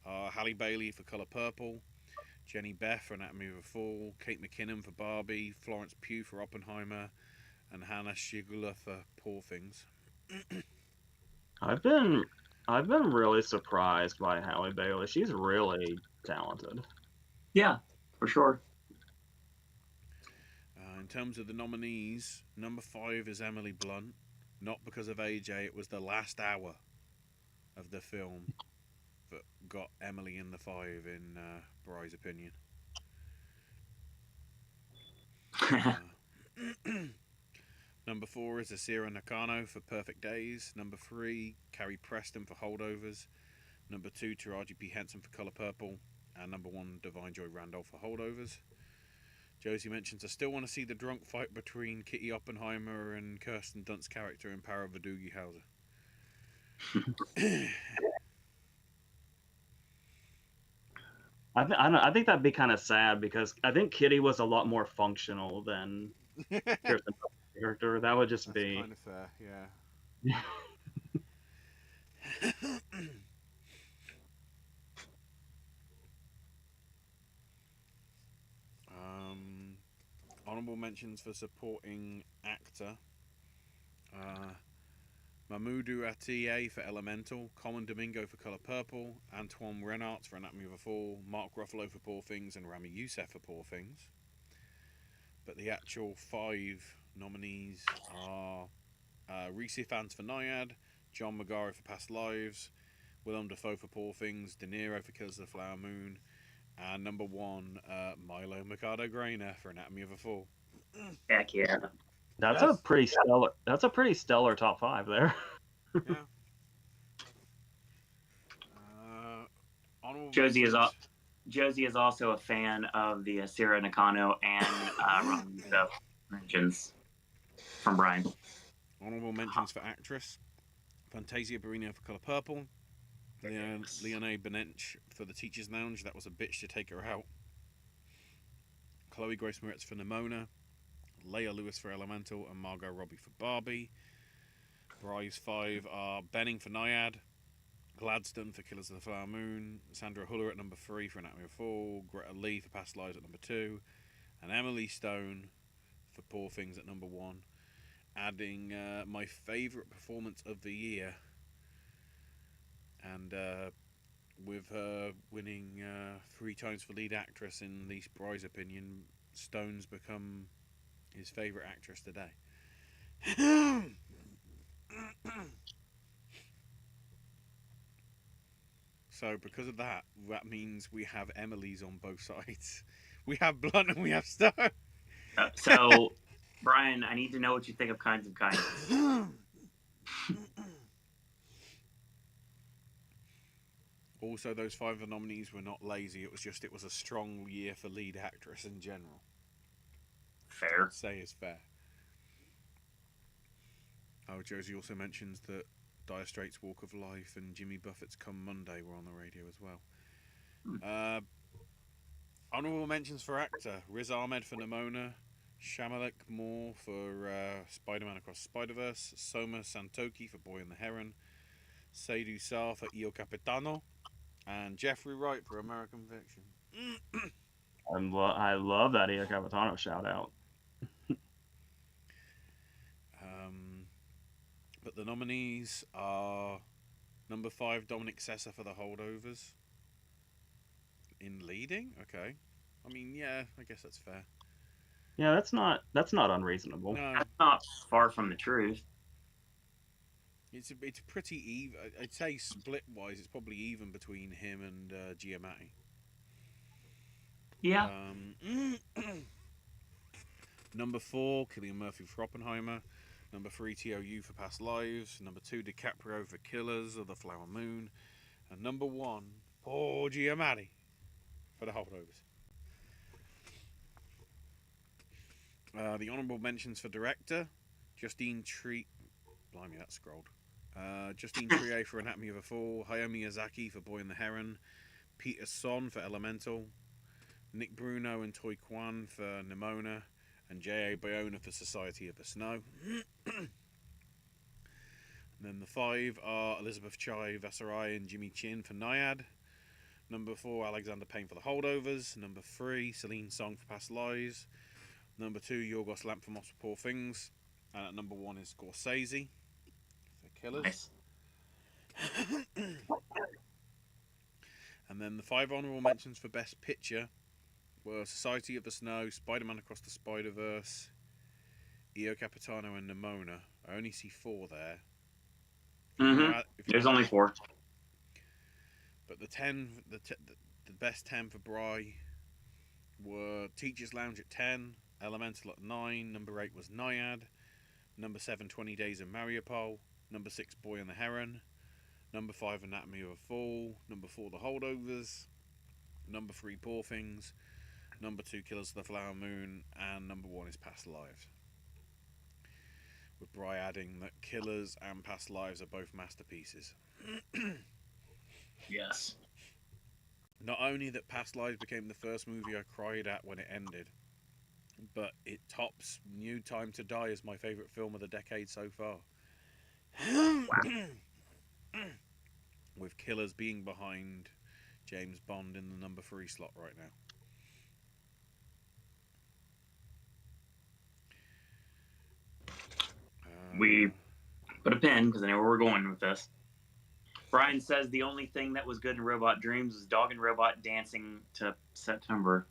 are Halle Bailey for Colour Purple, Jenny Beth for Anatomy of a Fall, Kate McKinnon for Barbie, Florence Pugh for Oppenheimer, and Hannah Shigula for Poor Things. I've been really surprised by Halle Bailey. She's really talented. Yeah, for sure. In terms of the nominees, number 5 is Emily Blunt. Not because of AJ, it was the last hour of the film that got Emily in the 5 in Bry's opinion. Number 4 is Asira Nakano for Perfect Days. Number 3, Carrie Preston for Holdovers. Number 2, Taraji P. Henson for Colour Purple. And number 1, Divine Joy Randolph for Holdovers. Josie mentions, I still want to see the drunk fight between Kitty Oppenheimer and Kirsten Dunst's character in Power of a Doogie Howser. I think that'd be kind of sad because I think Kitty was a lot more functional than Kirsten Dunst's character. That would just That's be kind of fair, yeah. Honorable mentions for supporting actor. Mamoudou Atie for Elemental, Common Domingo for Colour Purple, Antoine Renard for Anatomy of a Fall, Mark Ruffalo for Poor Things, and Rami Youssef for Poor Things. But the actual 5 nominees are Reese Ifans for Naiad, John Magaro for Past Lives, Willem Dafoe for Poor Things, De Niro for Killers of the Flower Moon, and number 1, Milo Mercado Grainer for Anatomy of a Fall. Heck yeah. That's a pretty stellar top 5 there. Yeah. Josie is also a fan of the Asira Nakano and Ron mentions from Brian. Honorable mentions for actress: Fantasia Barrino for Colour Purple, Leonie Benech for The Teacher's Lounge. That was a bitch to take her out. Chloe Grace Moretz for Nimona, Leia Lewis for Elemental, and Margot Robbie for Barbie. Bry's 5 are Benning for Naiad, Gladstone for Killers of the Flower Moon, Sandra Huller at number 3 for Anatomy of a Fall, Greta Lee for Past Lives at number 2, and Emily Stone for Poor Things at number 1. Adding my favourite performance of the year, and with her winning 3 times for lead actress in least Bry's opinion, Stone's become his favourite actress today. So because of that, that means we have Emily's on both sides. We have Blunt and we have Stone. So, Brian, I need to know what you think of Kinds of Kindness. Also, those 5 nominees were not lazy. It was a strong year for lead actress in general. Fair. I'd say is fair. Oh, Josie also mentions that Dire Straits' Walk of Life and Jimmy Buffett's Come Monday were on the radio as well. Honourable mentions for actor: Riz Ahmed for Nimona, Shamalik Moore for Spider-Man Across Spider-Verse, Soma Santoki for Boy and the Heron, Seydou Sarr for Io Capitano, and Jeffrey Wright for American Fiction. I love that Io Capitano shout out. But the nominees are number 5, Dominic Sessa for The Holdovers. In leading? Okay. I mean, yeah, I guess that's fair. Yeah, that's not unreasonable. No, That's not far from the truth. it's pretty even. I'd say split wise, it's probably even between him and Giamatti. Yeah. Number 4, Cillian Murphy for Oppenheimer. Number 3, TOU for Past Lives. Number 2, DiCaprio for Killers of the Flower Moon. And number 1, Paul Giamatti for The Holdovers. The honourable mentions for director: Justine Triet. Blimey, that scrolled. Justine Triet for Anatomy of a Fall. Hayao Miyazaki for Boy and the Heron. Peter Son for Elemental. Nick Bruno and Toy Kwan for Nimona. And J.A. Bayona for Society of the Snow. And then the 5 are Elizabeth Chai Vasarai and Jimmy Chin for Naiad. Number 4, Alexander Payne for The Holdovers. Number 3, Celine Song for Past Lives. Number 2, Yorgos Lanthimos for Poor Things. And at number 1 is Scorsese for Killers. Nice. And then the 5 honourable mentions for Best Picture were Society of the Snow, Spider-Man Across the Spider-Verse, Io Capitano and Nimona. I only see 4 there. There's only 4. But the best 10 for Bry were Teacher's Lounge at 10, Elemental at 9, number 8 was Naiad, number 7, 20 Days in Mariupol, number 6, Boy and the Heron, number 5, Anatomy of a Fall, number 4, The Holdovers, number 3, Poor Things, number 2, Killers of the Flower Moon, and number 1 is Past Lives. With Bry adding that Killers and Past Lives are both masterpieces. Yes. Not only that Past Lives became the first movie I cried at when it ended, but it tops New Time to Die as my favourite film of the decade so far. With Killers being behind James Bond in the number 3 slot right now. We put a pin because I know where we're going with this. Brian says the only thing that was good in Robot Dreams was Dog and Robot dancing to September.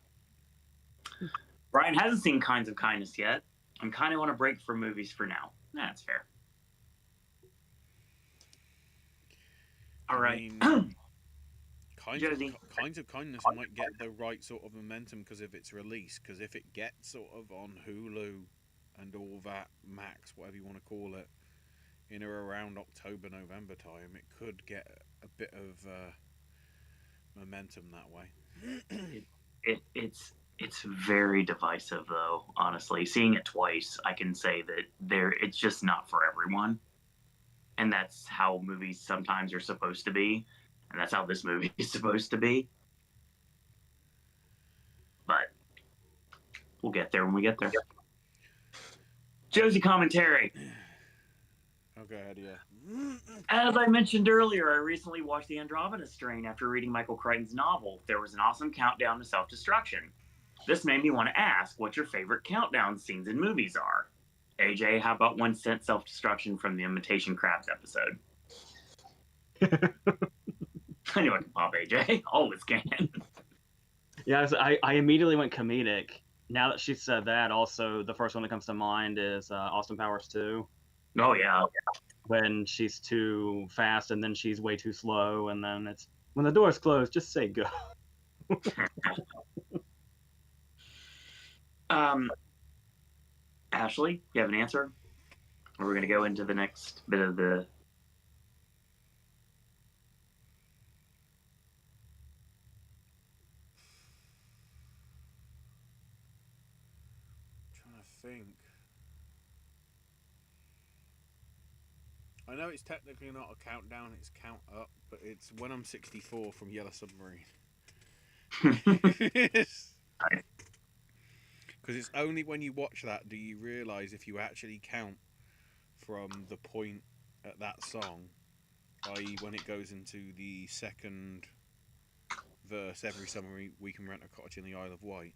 Brian hasn't seen Kinds of Kindness yet. I'm kind of on a break from movies for now. That's fair. All right. Kinds of Kindness might get the right sort of momentum because of its release. Because if it gets sort of on Hulu and all that, Max, whatever you want to call it, in or around October, November time, it could get a bit of momentum that way. It's very divisive, though. Honestly, seeing it twice, I can say that it's just not for everyone, and that's how movies sometimes are supposed to be, and that's how this movie is supposed to be. But we'll get there when we get there. Josie commentary. Oh, go ahead, yeah. As I mentioned earlier, I recently watched The Andromeda Strain after reading Michael Crichton's novel. There was an awesome countdown to self-destruction. This made me want to ask what your favorite countdown scenes in movies are. AJ, how about 1 cent self-destruction from the Imitation Crabs episode? I knew I could pop AJ. Always can. Yeah, I immediately went comedic. Now that she said that, also the first one that comes to mind is Austin Powers 2. Oh, yeah. When she's too fast and then she's way too slow, and then it's when the door's closed, just say go. Ashley, you have an answer? Or we're going to go into the next bit of the... I'm trying to think. I know it's technically not a countdown, it's count up, but it's When I'm 64 from Yellow Submarine. Because it's only when you watch that do you realise if you actually count from the point at that song, i.e. when it goes into the second verse, every summer we can rent a cottage in the Isle of Wight.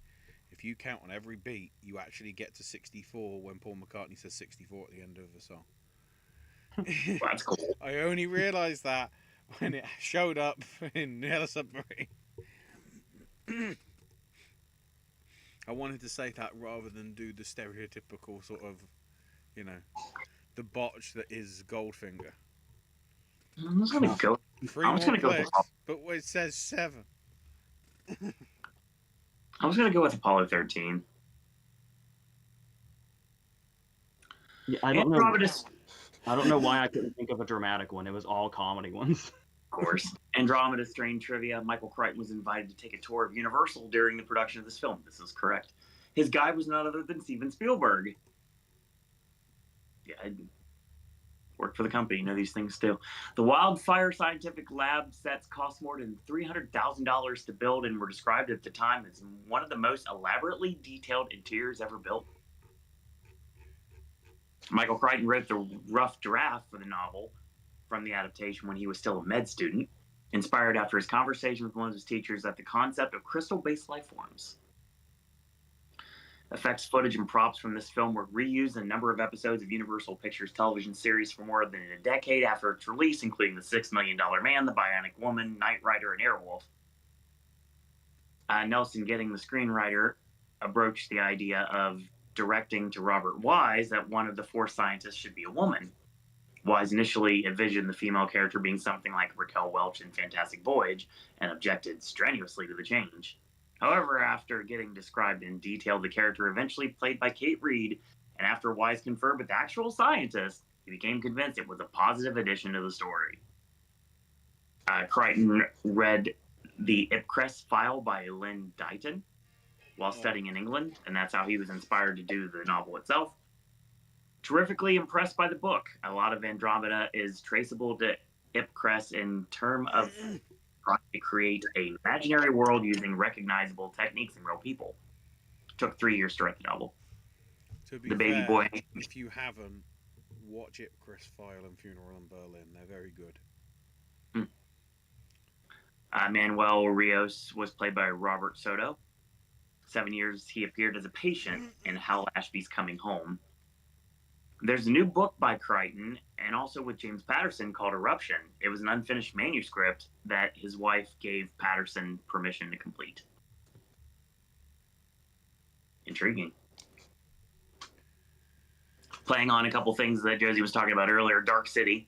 If you count on every beat, you actually get to 64 when Paul McCartney says 64 at the end of the song. That's cool. I only realised that when it showed up in Yellow Submarine. I wanted to say that rather than do the stereotypical sort of, you know, the botch that is Goldfinger. I'm just gonna go. Three I'm just more gonna go with clicks, but it says 7. I'm just gonna go with Apollo 13. Yeah, I don't know. Andromeda, I don't know why I couldn't think of a dramatic one. It was all comedy ones. of course. Andromeda Strain trivia. Michael Crichton was invited to take a tour of Universal during the production of this film. This is correct. His guide was none other than Steven Spielberg. Yeah, I work for the company. You know these things too. The Wildfire Scientific Lab sets cost more than $300,000 to build and were described at the time as one of the most elaborately detailed interiors ever built. Michael Crichton wrote the rough draft for the novel from the adaptation when he was still a med student, inspired after his conversation with one of his teachers at the concept of crystal-based life forms. Effects footage and props from this film were reused in a number of episodes of Universal Pictures television series for more than a decade after its release, including The $6 Million Man, The Bionic Woman, Knight Rider, and Airwolf. Nelson Gidding, the screenwriter, broached the idea of directing to Robert Wise that one of the 4 scientists should be a woman. Wise initially envisioned the female character being something like Raquel Welch in Fantastic Voyage and objected strenuously to the change. However, after getting described in detail, the character eventually played by Kate Reed, and after Wise conferred with the actual scientist, he became convinced it was a positive addition to the story. Crichton read the Ipcress file by Lynn Dighton while studying in England, and that's how he was inspired to do the novel itself. Terrifically impressed by the book. A lot of Andromeda is traceable to Ipcress in terms of trying to create an imaginary world using recognizable techniques and real people. It took 3 years to write the novel. To be The baby fair, boy. if you haven't, watch it, Chris File and Funeral in Berlin. They're very good. Manuel Rios was played by Robert Soto. 7 years he appeared as a patient in Hal Ashby's Coming Home. There's a new book by Crichton and also with James Patterson called Eruption. It was an unfinished manuscript that his wife gave Patterson permission to complete. Intriguing. Playing on a couple things that Josie was talking about earlier, Dark City.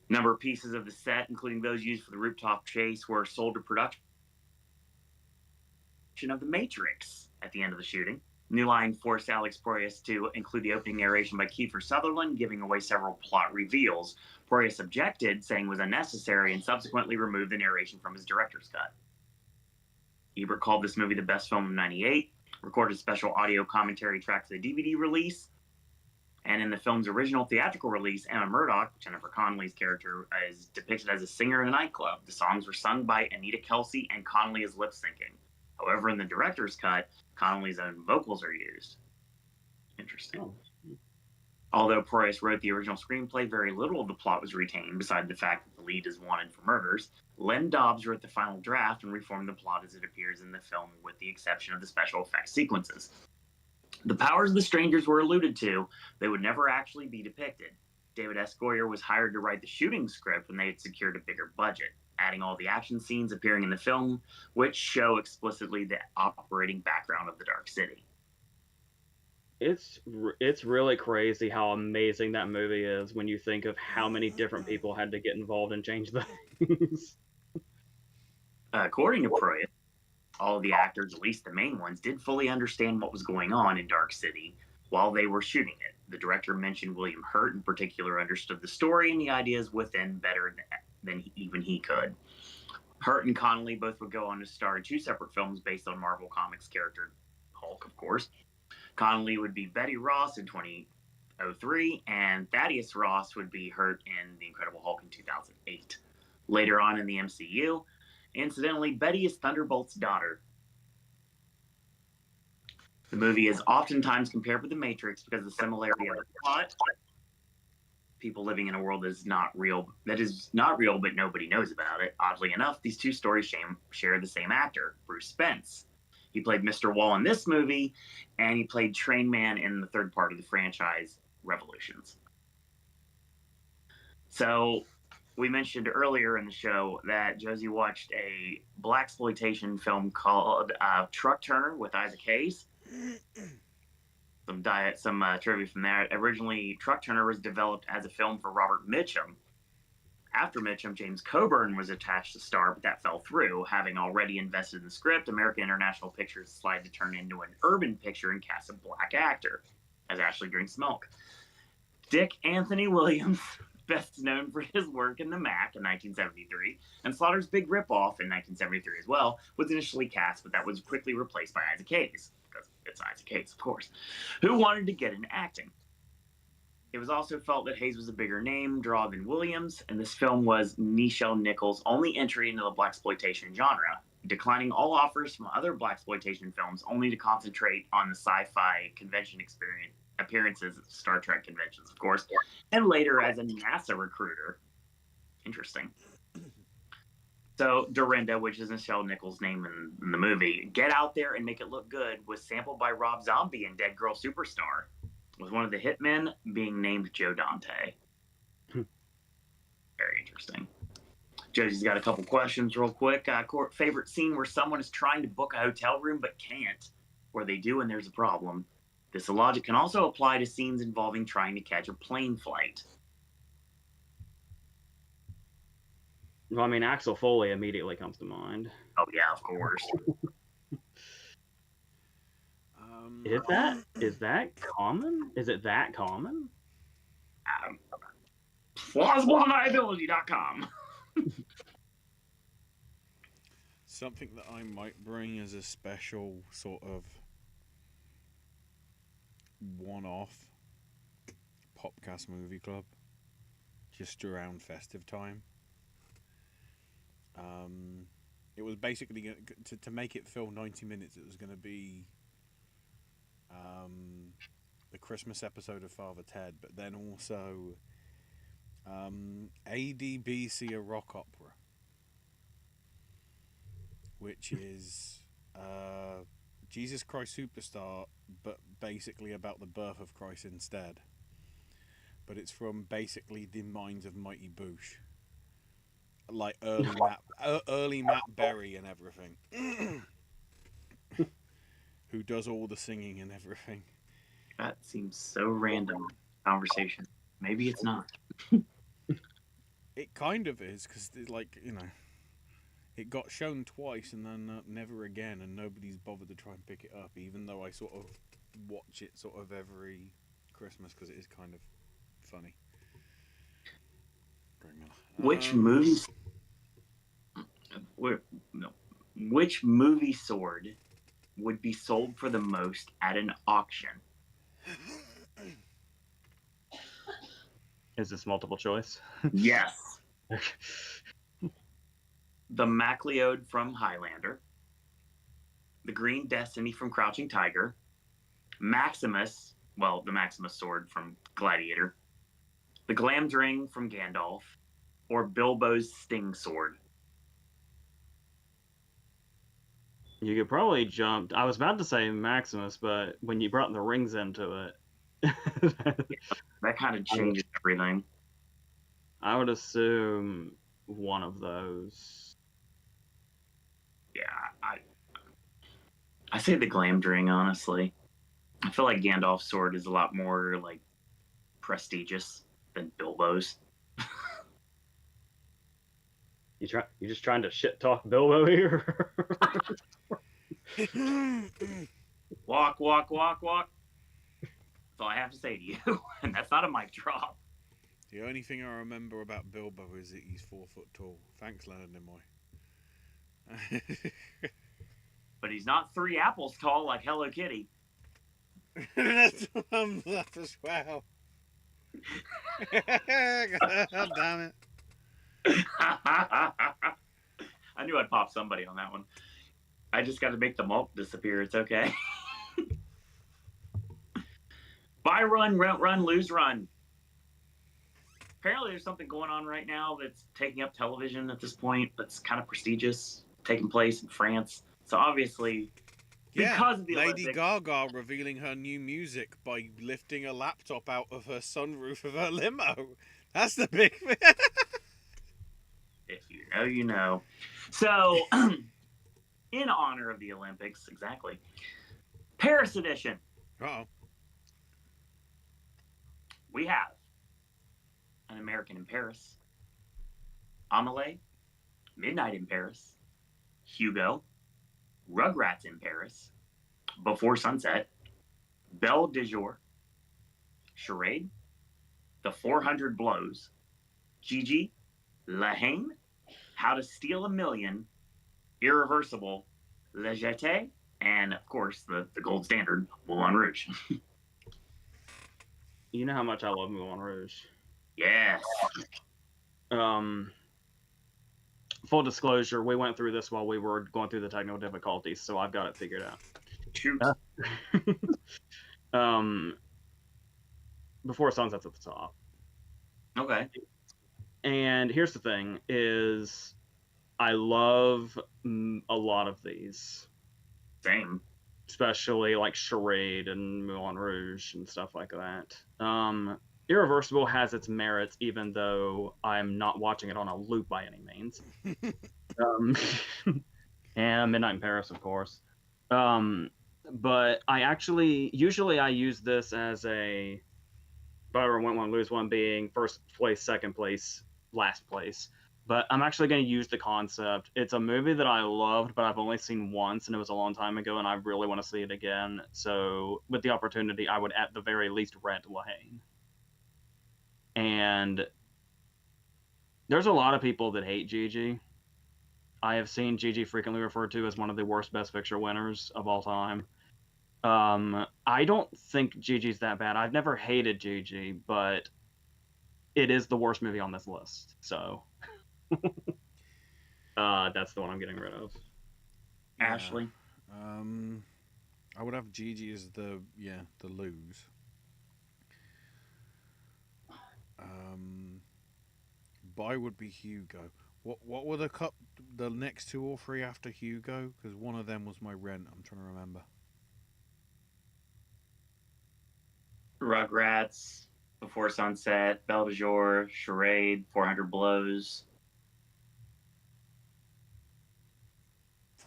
Number of pieces of the set, including those used for the rooftop chase, were sold to production of The Matrix at the end of the shooting. New Line forced Alex Proyas to include the opening narration by Kiefer Sutherland, giving away several plot reveals. Proyas objected, saying it was unnecessary, and subsequently removed the narration from his director's cut. Ebert called this movie the best film of '98, recorded special audio commentary track for the DVD release, and in the film's original theatrical release, Emma Murdoch, Jennifer Connelly's character, is depicted as a singer in a nightclub. The songs were sung by Anita Kelsey, and Connelly is lip-syncing. However, in the director's cut, Connelly's own vocals are used. Interesting. Oh. Although Proyas wrote the original screenplay, very little of the plot was retained, beside the fact that the lead is wanted for murders. Len Dobbs wrote the final draft and reformed the plot as it appears in the film, with the exception of the special effects sequences. The powers of the strangers were alluded to. They would never actually be depicted. David S. Goyer was hired to write the shooting script when they had secured a bigger budget, adding all the action scenes appearing in the film, which show explicitly the operating background of the Dark City. It's really crazy how amazing that movie is when you think of how many different people had to get involved and change things. According to Proyas, all of the actors, at least the main ones, did fully understand what was going on in Dark City while they were shooting it. The director mentioned William Hurt in particular understood the story and the ideas within better than even he could. Hurt and Connelly both would go on to star in 2 separate films based on Marvel Comics character Hulk, of course. Connelly would be Betty Ross in 2003, and Thaddeus Ross would be Hurt in The Incredible Hulk in 2008. Later on in the MCU, incidentally, Betty is Thunderbolt's daughter. The movie is oftentimes compared with The Matrix because of the similarity of the plot. People living in a world that is not real, but nobody knows about it. Oddly enough, these 2 stories share the same actor, Bruce Spence. He played Mr. Wall in this movie, and he played Train Man in the 3rd part of the franchise, Revolutions. So, we mentioned earlier in the show that Josie watched a blaxploitation film called Truck Turner with Isaac Hayes. Some trivia from there. Originally, Truck Turner was developed as a film for Robert Mitchum. After Mitchum, James Coburn was attached to star, but that fell through. Having already invested in the script, American International Pictures decided to turn it into an urban picture and cast a black actor as Ashley drinks milk. Dick Anthony Williams, best known for his work in The Mac in 1973, and Slaughter's Big Ripoff in 1973 as well, was initially cast, but that was quickly replaced by Isaac Hayes, because it's Isaac Hayes, of course, who wanted to get into acting. It was also felt that Hayes was a bigger name draw than Williams, and this film was Nichelle Nichols' only entry into the blaxploitation genre, declining all offers from other blaxploitation films only to concentrate on the sci-fi convention appearances at Star Trek conventions, of course, and later as a NASA recruiter. Interesting. So Dorinda, which is Nichelle Nichols' name in the movie, Get Out There and Make It Look Good, was sampled by Rob Zombie in Dead Girl Superstar, with one of the hitmen being named Joe Dante. Very interesting. Josie's got a couple questions real quick. Favorite scene where someone is trying to book a hotel room but can't, or they do and there's a problem. This logic can also apply to scenes involving trying to catch a plane flight. Well, I mean, Axel Foley immediately comes to mind. Oh, yeah, of course. Is that common? Is it that common? PlausibleDeniability.com. Something that I might bring as a special sort of one-off Popcast movie club, just around festive time. It was basically to make it fill 90 minutes. It was going to be the Christmas episode of Father Ted, but then also ADBC, a rock opera, which is Jesus Christ Superstar, but basically about the birth of Christ instead. But it's from basically the minds of Mighty Boosh, like early Matt Berry and everything, who does all the singing and everything. That seems so random conversation. Maybe it's not. It kind of is, because like, you know, it got shown twice and then never again, and nobody's bothered to try and pick it up, even though I sort of watch it sort of every Christmas because it is kind of funny. Which movie sword would be sold for the most at an auction? Is this multiple choice? Yes. The MacLeod from Highlander, the Green Destiny from Crouching Tiger, Maximus, well, the Maximus sword from Gladiator, the Glamdring from Gandalf, or Bilbo's Sting sword. You could probably jump. I was about to say Maximus, but when you brought the rings into it, that kind of changes everything. I would assume one of those. Yeah, I say the Glamdring, honestly. I feel like Gandalf's sword is a lot more like prestigious than Bilbo's. You're just trying to shit talk Bilbo here. Walk, walk, walk, walk. That's all I have to say to you, and that's not a mic drop. The only thing I remember about Bilbo is that he's 4 foot tall. Thanks, Leonard Nimoy. But he's not 3 apples tall like Hello Kitty. That's as well. God damn it. I knew I'd pop somebody on that one. I just got to make the malt disappear. It's okay. Buy, run, lose, run. Apparently there's something going on right now that's taking up television at this point that's kind of prestigious, taking place in France. So obviously, because of the Lady Olympics, Gaga revealing her new music by lifting a laptop out of her sunroof of her limo. That's the big thing. If you know, you know. So, in honor of the Olympics, exactly. Paris edition. Uh-oh. We have An American in Paris, Amelie, Midnight in Paris, Hugo, Rugrats in Paris, Before Sunset, Belle de Jour, Charade, The 400 Blows, Gigi, La Haine, How to Steal a Million, Irreversible, Le Jeté, and of course the gold standard, Moulin Rouge. You know how much I love Moulin Rouge. Yes. Full disclosure, we went through this while we were going through the technical difficulties, so I've got it figured out. Shoot. Before Sunset's at the top. Okay. And here's the thing: is I love a lot of these. Same. Especially like Charade and Moulin Rouge and stuff like that. Irreversible has its merits, even though I'm not watching it on a loop by any means. And Midnight in Paris, of course. But I usually use this as a buy one, lose one, being first place, second place, last place. But I'm actually going to use the concept. It's a movie that I loved, but I've only seen once, and it was a long time ago, and I really want to see it again. So, with the opportunity, I would at the very least rent La Haine. And there's a lot of people that hate Gigi. I have seen Gigi frequently referred to as one of the worst Best Picture winners of all time. I don't think Gigi's that bad. I've never hated Gigi, but it is the worst movie on this list. So that's the one I'm getting rid of. Yeah. Ashley. I would have Gigi as the lose. Buy would be Hugo. What were the next two or three after Hugo? Because one of them was my rent. I'm trying to remember. Rugrats, Before Sunset, Belle de Jour, Charade, 400 Blows.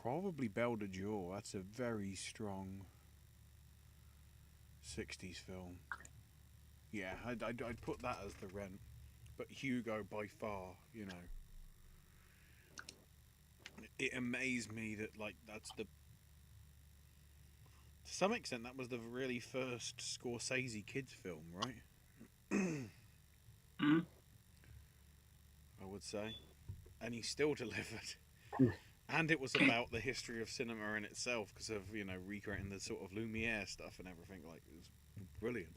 Probably Belle de Jour. That's a very strong 60s film. Yeah, I'd put that as the rent. But Hugo by far, you know. It amazed me that, like, that's the... To some extent, that was the really first Scorsese kids film, right? Mm-hmm. I would say. And he still delivered. And it was about the history of cinema in itself, because of, you know, recreating the sort of Lumiere stuff and everything. Like, it was brilliant.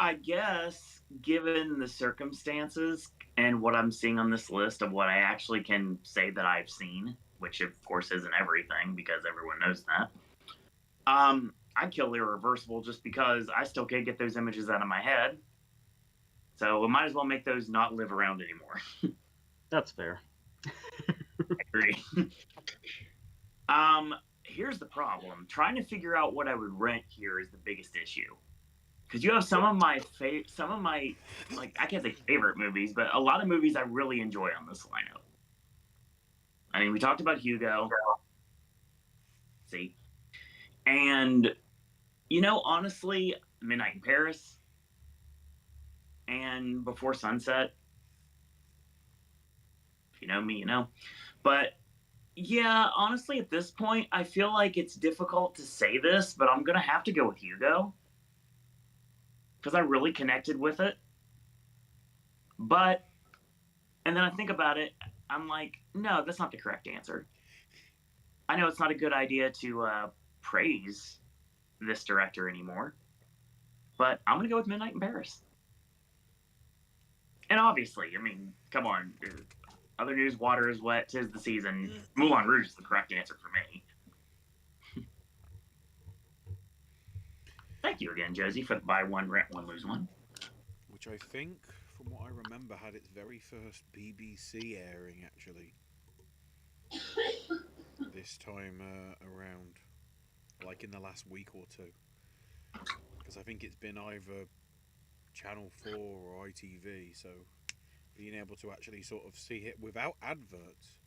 I guess, given the circumstances and what I'm seeing on this list of what I actually can say that I've seen, which of course isn't everything because everyone knows that, I'd kill Irreversible just because I still can't get those images out of my head. So we might as well make those not live around anymore. That's fair. I agree. Here's the problem. Trying to figure out what I would rent here is the biggest issue. Because you have some of my like, I can't say favorite movies, but a lot of movies I really enjoy on this lineup. I mean, we talked about Hugo. See? And, you know, honestly, Midnight in Paris and Before Sunset. If you know me, you know. But, yeah, honestly, at this point, I feel like it's difficult to say this, but I'm going to have to go with Hugo. Because I really connected with it. But, and then I think about it, I'm like, no, that's not the correct answer. I know it's not a good idea to praise this director anymore, but I'm going to go with Midnight in Paris. And obviously, I mean, come on, other news, water is wet, 'tis the season. Moulin Rouge is the correct answer for me. Thank you again, Josie, for the buy one, rent one, lose one. Which I think, from what I remember, had its very first BBC airing, actually. This time around. Like in the last week or two. Because I think it's been either Channel 4 or ITV, so being able to actually sort of see it without adverts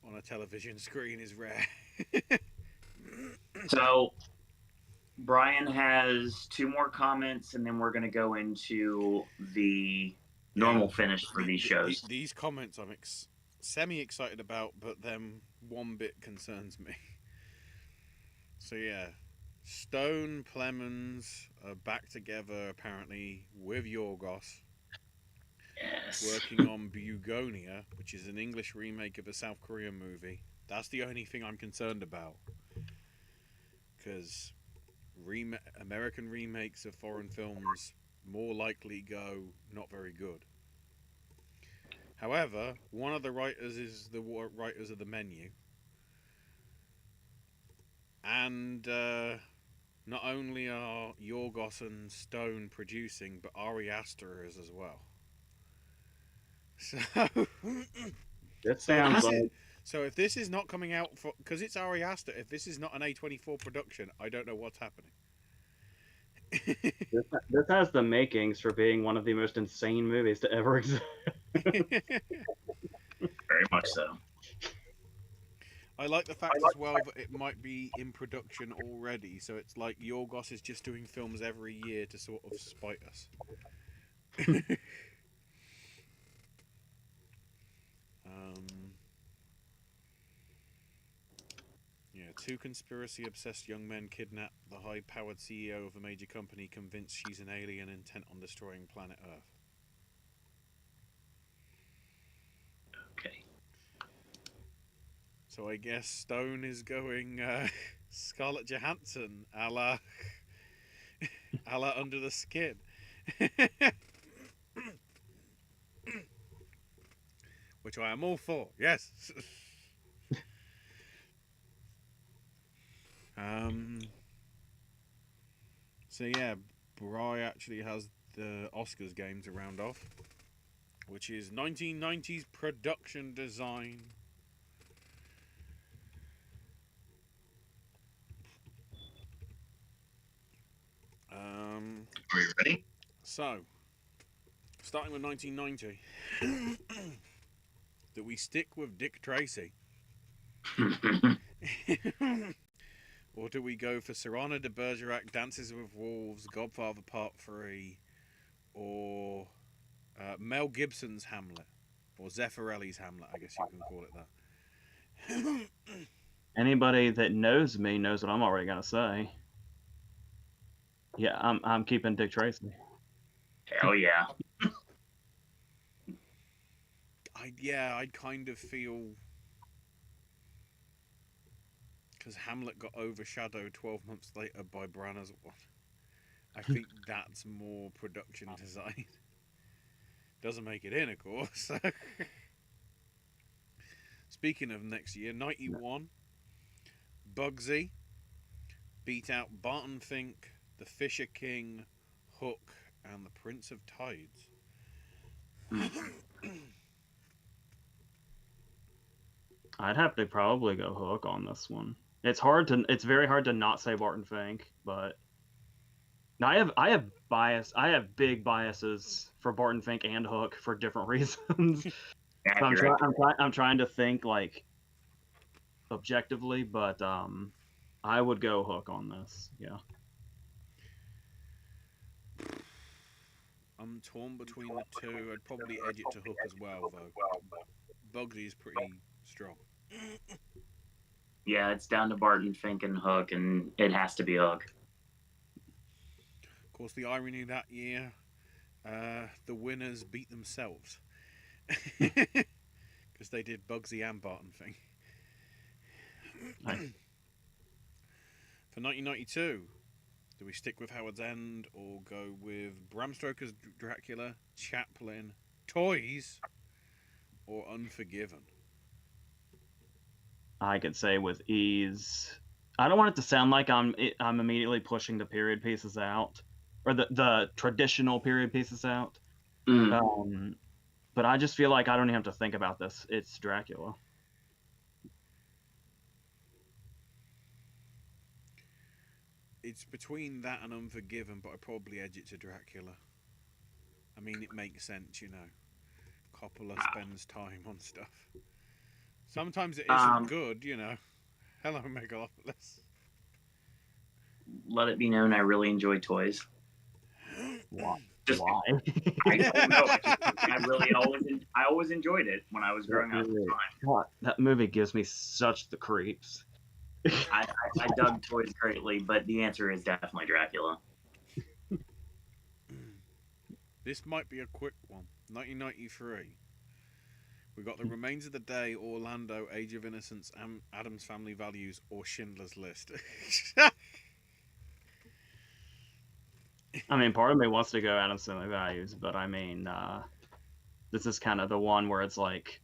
on a television screen is rare. So Brian has 2 more comments, and then we're going to go into the normal finish for these shows. These comments I'm semi-excited about, but then one bit concerns me. So yeah, Stone Plemons are back together apparently with Yorgos, Yes. working on Bugonia, which is an English remake of a South Korean movie. That's the only thing I'm concerned about, because American remakes of foreign films more likely go not very good. However, one of the writers is the writers of The Menu, and not only are Yorgos and Stone producing, but Ari Aster is as well. So, This sounds like so if this is not coming out for, because it's Ari Aster, if this is not an A24 production, I don't know what's happening. this has the makings for being one of the most insane movies to ever exist. Very much so. I like the fact as well that it might be in production already, so it's like Yorgos is just doing films every year to sort of spite us. Yeah, 2 conspiracy-obsessed young men kidnap the high-powered CEO of a major company, convinced she's an alien intent on destroying planet Earth. Okay. So I guess Stone is going Scarlett Johansson, a la Under the Skin. Which I am all for, yes. So yeah, Bry actually has the Oscars game to round off, which is 1990s production design. Are you ready? So, starting with 1990, do we stick with Dick Tracy? Or do we go for Cyrano de Bergerac, Dances with Wolves, Godfather Part 3, or Mel Gibson's Hamlet, or Zeffirelli's Hamlet, I guess you can call it that. Anybody that knows me knows what I'm already gonna say. Yeah, I'm keeping Dick Tracy. Hell yeah. I'd kind of feel, because Hamlet got overshadowed 12 months later by Branagh's one. I think that's more production design. Doesn't make it in, of course. Speaking of next year, 91, Bugsy beat out Barton Fink, The Fisher King, Hook, and The Prince of Tides. I'd have to probably go Hook on this one. It's very hard to not say Barton Fink, but I have bias. I have big biases for Barton Fink and Hook for different reasons. So I'm trying to think like objectively, but I would go Hook on this. Yeah. I'm torn between the two. I'd probably edge it to Hook as well, though. Bugsy is pretty strong. Yeah, it's down to Barton Fink and Hook, and it has to be Hook. Of course, the irony that year, the winners beat themselves. Because they did Bugsy and Barton Fink. Nice. For 1992, do we stick with Howard's End or go with Bram Stoker's Dracula, Chaplin, Toys, or Unforgiven? I could say with ease. I don't want it to sound like I'm immediately pushing the period pieces out, or the traditional period pieces out. But I just feel like I don't even have to think about this. It's Dracula. It's between that and Unforgiven, but I probably edge it to Dracula. I mean, it makes sense, you know. Coppola spends time on stuff. Sometimes it isn't good, you know. Hello, Megalopolis. Let it be known I really enjoy toys. Why? Just, Why? I don't know. I always enjoyed it when I was growing up. God, that movie gives me such the creeps. I dug toys greatly, but the answer is definitely Dracula. This might be a quick one. 1993. We got The Remains of the Day, Orlando, Age of Innocence, Adam's Family Values, or Schindler's List. I mean, part of me wants to go Adam's Family Values, but I mean, this is kind of the one where it's like,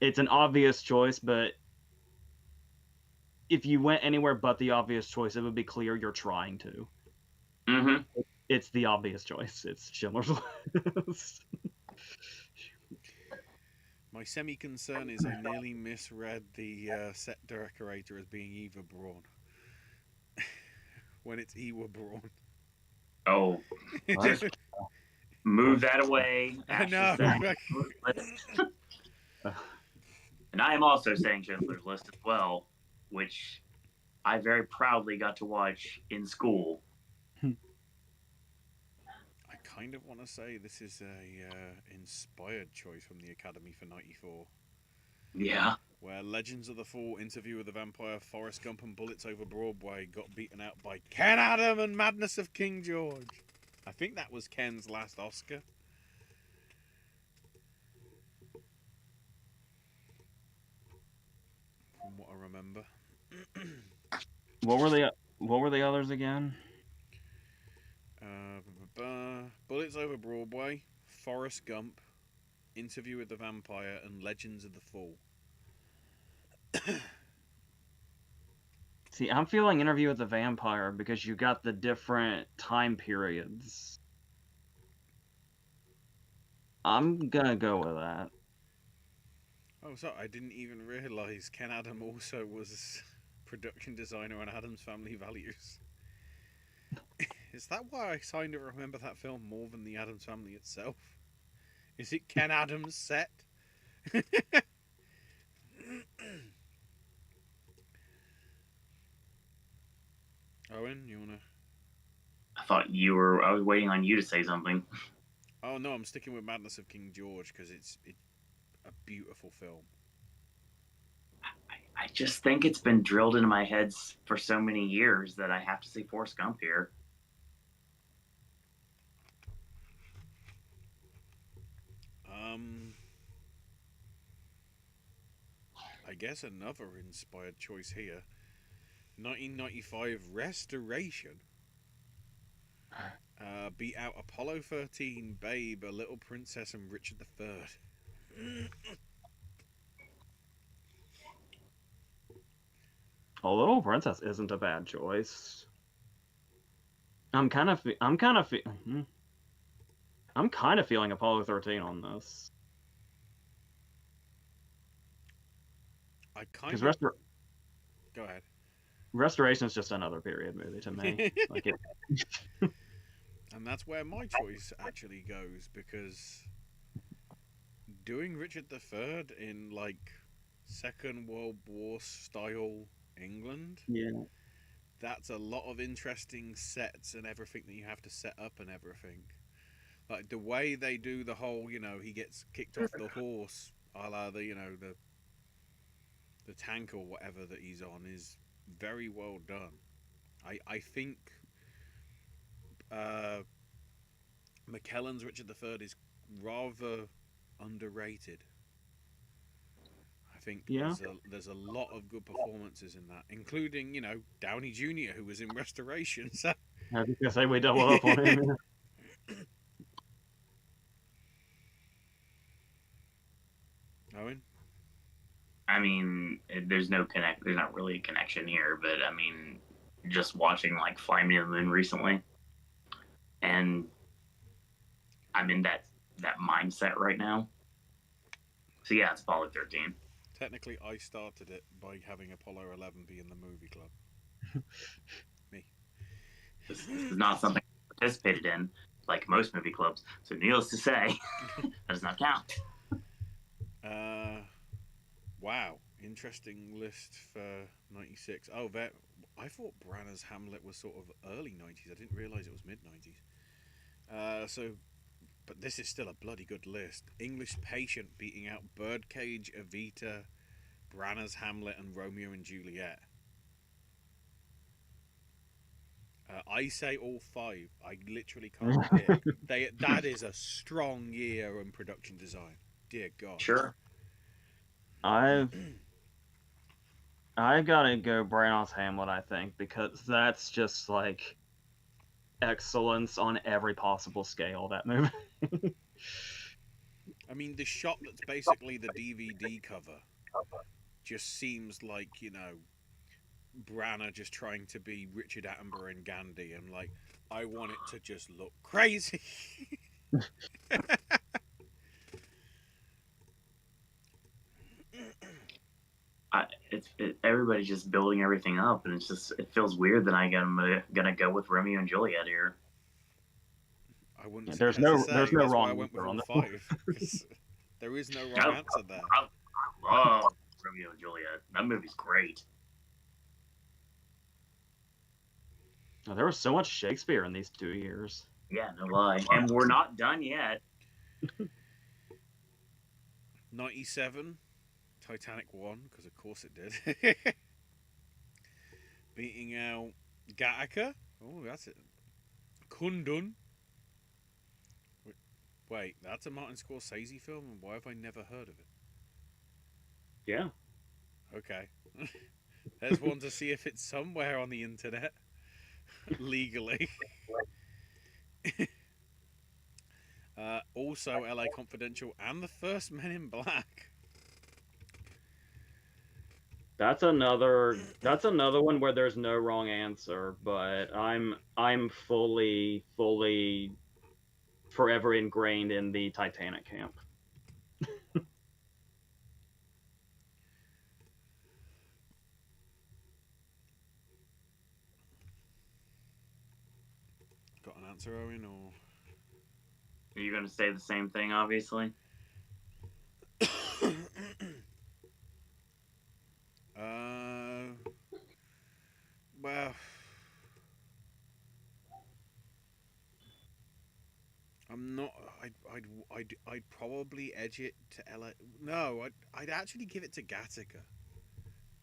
it's an obvious choice, but if you went anywhere but the obvious choice, it would be clear you're trying to. Mm-hmm. It's the obvious choice. It's Schindler's List. My semi-concern is I nearly misread the set decorator as being Eva Braun. When it's Ewa Braun. Oh, just move that away. I know. And I am also saying Schindler's List as well, which I very proudly got to watch in school. I kind of want to say this is a inspired choice from the Academy for '94. Yeah. Where Legends of the Fall, Interview with the Vampire, Forrest Gump, and Bullets Over Broadway got beaten out by Ken Adam and Madness of King George. I think that was Ken's last Oscar. From what I remember. What were the others again? Bullets Over Broadway, Forrest Gump, Interview with the Vampire, and Legends of the Fall. See, I'm feeling Interview with the Vampire because you got the different time periods. I'm gonna go with that. Oh, sorry, I didn't even realise Ken Adam also was production designer on Adam's Family Values. Is that why I kind of remember that film more than the Adams Family itself? Is it Ken Adams' set? Owen, you wanna? I was waiting on you to say something. Oh no, I'm sticking with Madness of King George because it's a beautiful film. I just think it's been drilled into my head for so many years that I have to say Forrest Gump here. I guess another inspired choice here. 1995 Restoration. Beat out Apollo 13, Babe, A Little Princess, and Richard III. A Little Princess isn't a bad choice. I'm kind of feeling Apollo 13 on this. I kind of... Go ahead. Restoration is just another period movie to me. Like it. And that's where my choice actually goes, because doing Richard III in like Second World War style England, Yeah. that's a lot of interesting sets and everything that you have to set up and everything. Like the way they do the whole, you know, he gets kicked off the horse, a la the, you know, the tank or whatever that he's on, is very well done. I think McKellen's Richard III is rather underrated. I think there's a lot of good performances in that, including, you know, Downey Jr., who was in Restoration. So I was gonna say we double up on him. Owen? I mean, there's not really a connection here, but I mean, just watching like Fly Me to the Moon recently, and I'm in that mindset right now. So yeah, it's Apollo 13. Technically, I started it by having Apollo 11 be in the movie club. Me. This is not something I participated in, like most movie clubs. So needless to say, that does not count. Wow, interesting list for 96. Oh, that I thought Branagh's Hamlet was sort of early 90s. I didn't realize it was mid 90s. But this is still a bloody good list. English Patient beating out Birdcage, Evita, Branagh's Hamlet, and Romeo and Juliet. I say all five. I literally can't pick. That is a strong year in production design. Dear God. Sure. I've gotta go Branagh's Hamlet, I think, because that's just like excellence on every possible scale, that movie. I mean, the shot that's basically the DVD cover just seems like, Branagh just trying to be Richard Attenborough and Gandhi, and like, I want it to just look crazy. Everybody's just building everything up, and it feels weird that I'm gonna go with Romeo and Juliet here. I wouldn't. There's no wrong I went with answer on all five. There is no wrong answer there. I love Romeo and Juliet. That movie's great. Oh, there was so much Shakespeare in these 2 years. Yeah, no lie. And we're not done yet. 97, Titanic won, because of course it did. Beating out Gattaca. Oh, that's it. Kundun. Wait, that's a Martin Scorsese film, and why have I never heard of it? Yeah. Okay. There's one to see if it's somewhere on the internet. Legally. Also, LA Confidential and the first Men in Black. That's another one where there's no wrong answer, but I'm fully forever ingrained in the Titanic camp. Got an answer, Owen, or? Are you going to say the same thing, obviously? Well, I'm not. I'd probably edge it to LA. No, I'd actually give it to Gattaca.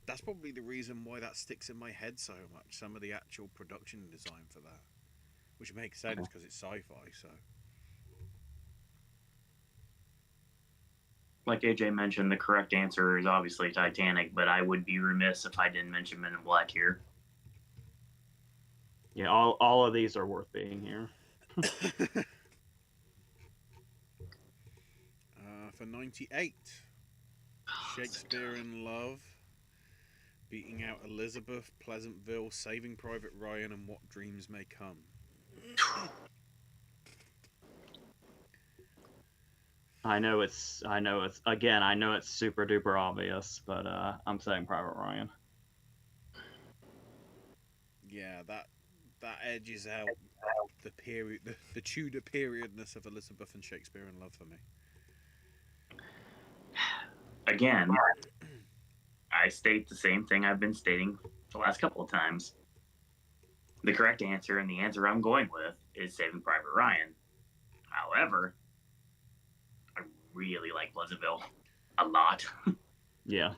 That's probably the reason why that sticks in my head so much. Some of the actual production design for that, which makes sense because it's sci-fi. So, like AJ mentioned, the correct answer is obviously Titanic, but I would be remiss if I didn't mention Men in Black here. Yeah, all of these are worth being here. For 98, Shakespeare in Love, beating out Elizabeth, Pleasantville, Saving Private Ryan, and What Dreams May Come. I know it's super duper obvious, but I'm saying Private Ryan. Yeah, that edges out the period, the Tudor periodness of Elizabeth and Shakespeare in Love for me. Again, I state the same thing I've been stating the last couple of times. The correct answer, and the answer I'm going with, is Saving Private Ryan. However, I really like Pleasantville a lot. Yeah.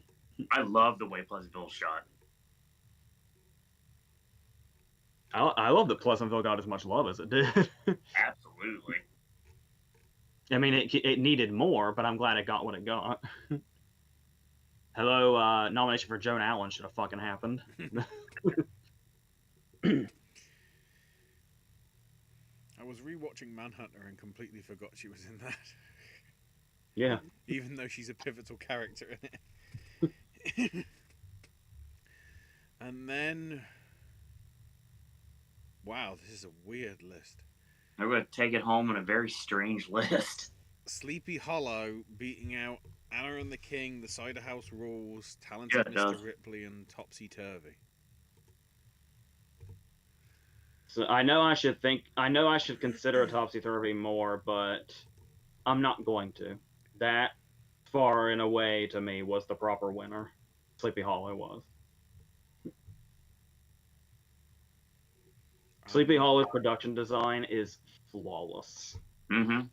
I love the way Pleasantville's shot. I love that Pleasantville got as much love as it did. Absolutely. I mean, it needed more, but I'm glad it got what it got. Hello, nomination for Joan Allen should have fucking happened. I was rewatching Manhunter and completely forgot she was in that. Yeah. Even though she's a pivotal character in it. And then, wow, this is a weird list. I'm going to take it home on a very strange list. Sleepy Hollow beating out Anna and the King, The Cider House Rules, Talented Mr. Ripley, and Topsy Turvy. So I know I should consider a topsy-turvy more, but I'm not going to. That far and away to me was the proper winner. Sleepy Hollow was. Sleepy Hollow's production design is flawless. Mm-hmm.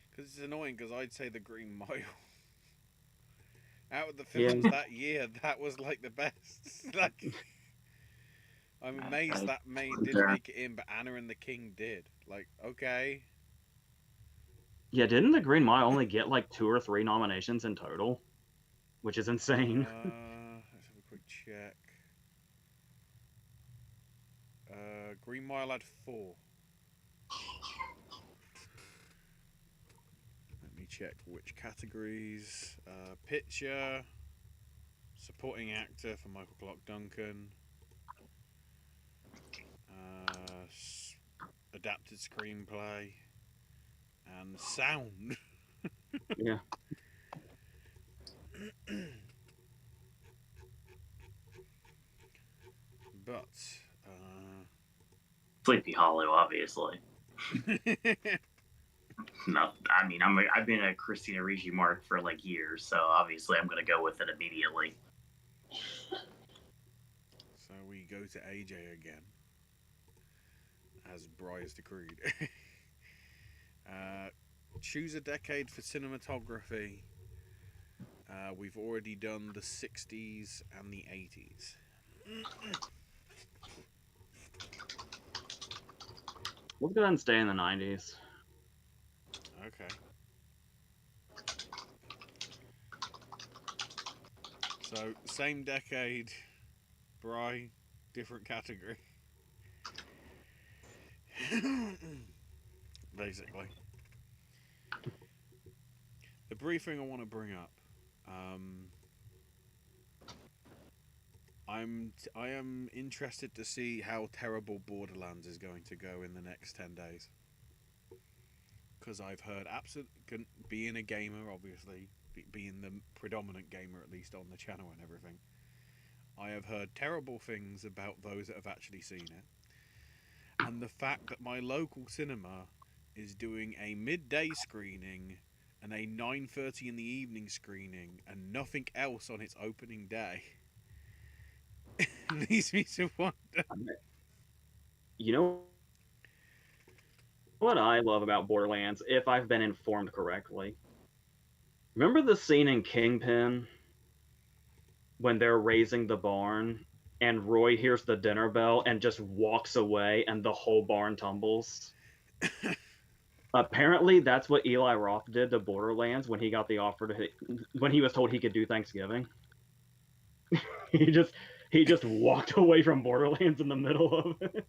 Because it's annoying, because I'd say the Green Mile. Out of the films that year, that was like the best. Like, I'm amazed that didn't make it in, but Anna and the King did. Like, okay. Yeah, didn't the Green Mile only get like 2 or 3 nominations in total? Which is insane. Let's have a quick check. Green Mile had 4. Let me check which categories. Picture, supporting actor for Michael Clarke Duncan, adapted screenplay, and sound. Yeah. But Sleepy Hollow, obviously. No, I mean, I've been a Christina Ricci mark for like years, so obviously I'm going to go with it immediately. So we go to AJ again, as Bry's decreed. Choose a decade for cinematography. We've already done the 60s and the 80s. Let's go ahead and stay in the 90s. Okay. So, same decade, Bry, different category. Basically. The briefing I want to bring up. I am interested to see how terrible Borderlands is going to go in the next 10 days. Because I've heard being a gamer, obviously, being the predominant gamer at least on the channel and everything, I have heard terrible things about those that have actually seen it. And the fact that my local cinema is doing a midday screening and a 9:30 in the evening screening and nothing else on its opening day leads me to wonder. You know what I love about Borderlands, if I've been informed correctly? Remember the scene in Kingpin when they're raising the barn and Roy hears the dinner bell and just walks away and the whole barn tumbles? Apparently, that's what Eli Roth did to Borderlands when he got the offer when he was told he could do Thanksgiving. he just walked away from Borderlands in the middle of it.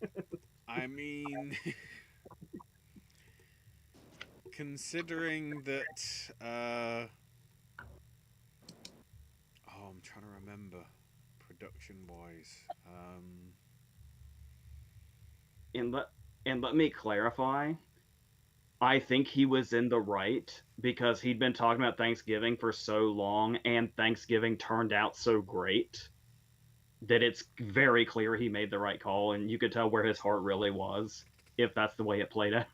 I mean, considering that, I'm trying to remember, production-wise. And let me clarify. I think he was in the right because he'd been talking about Thanksgiving for so long, and Thanksgiving turned out so great that it's very clear he made the right call, and you could tell where his heart really was if that's the way it played out.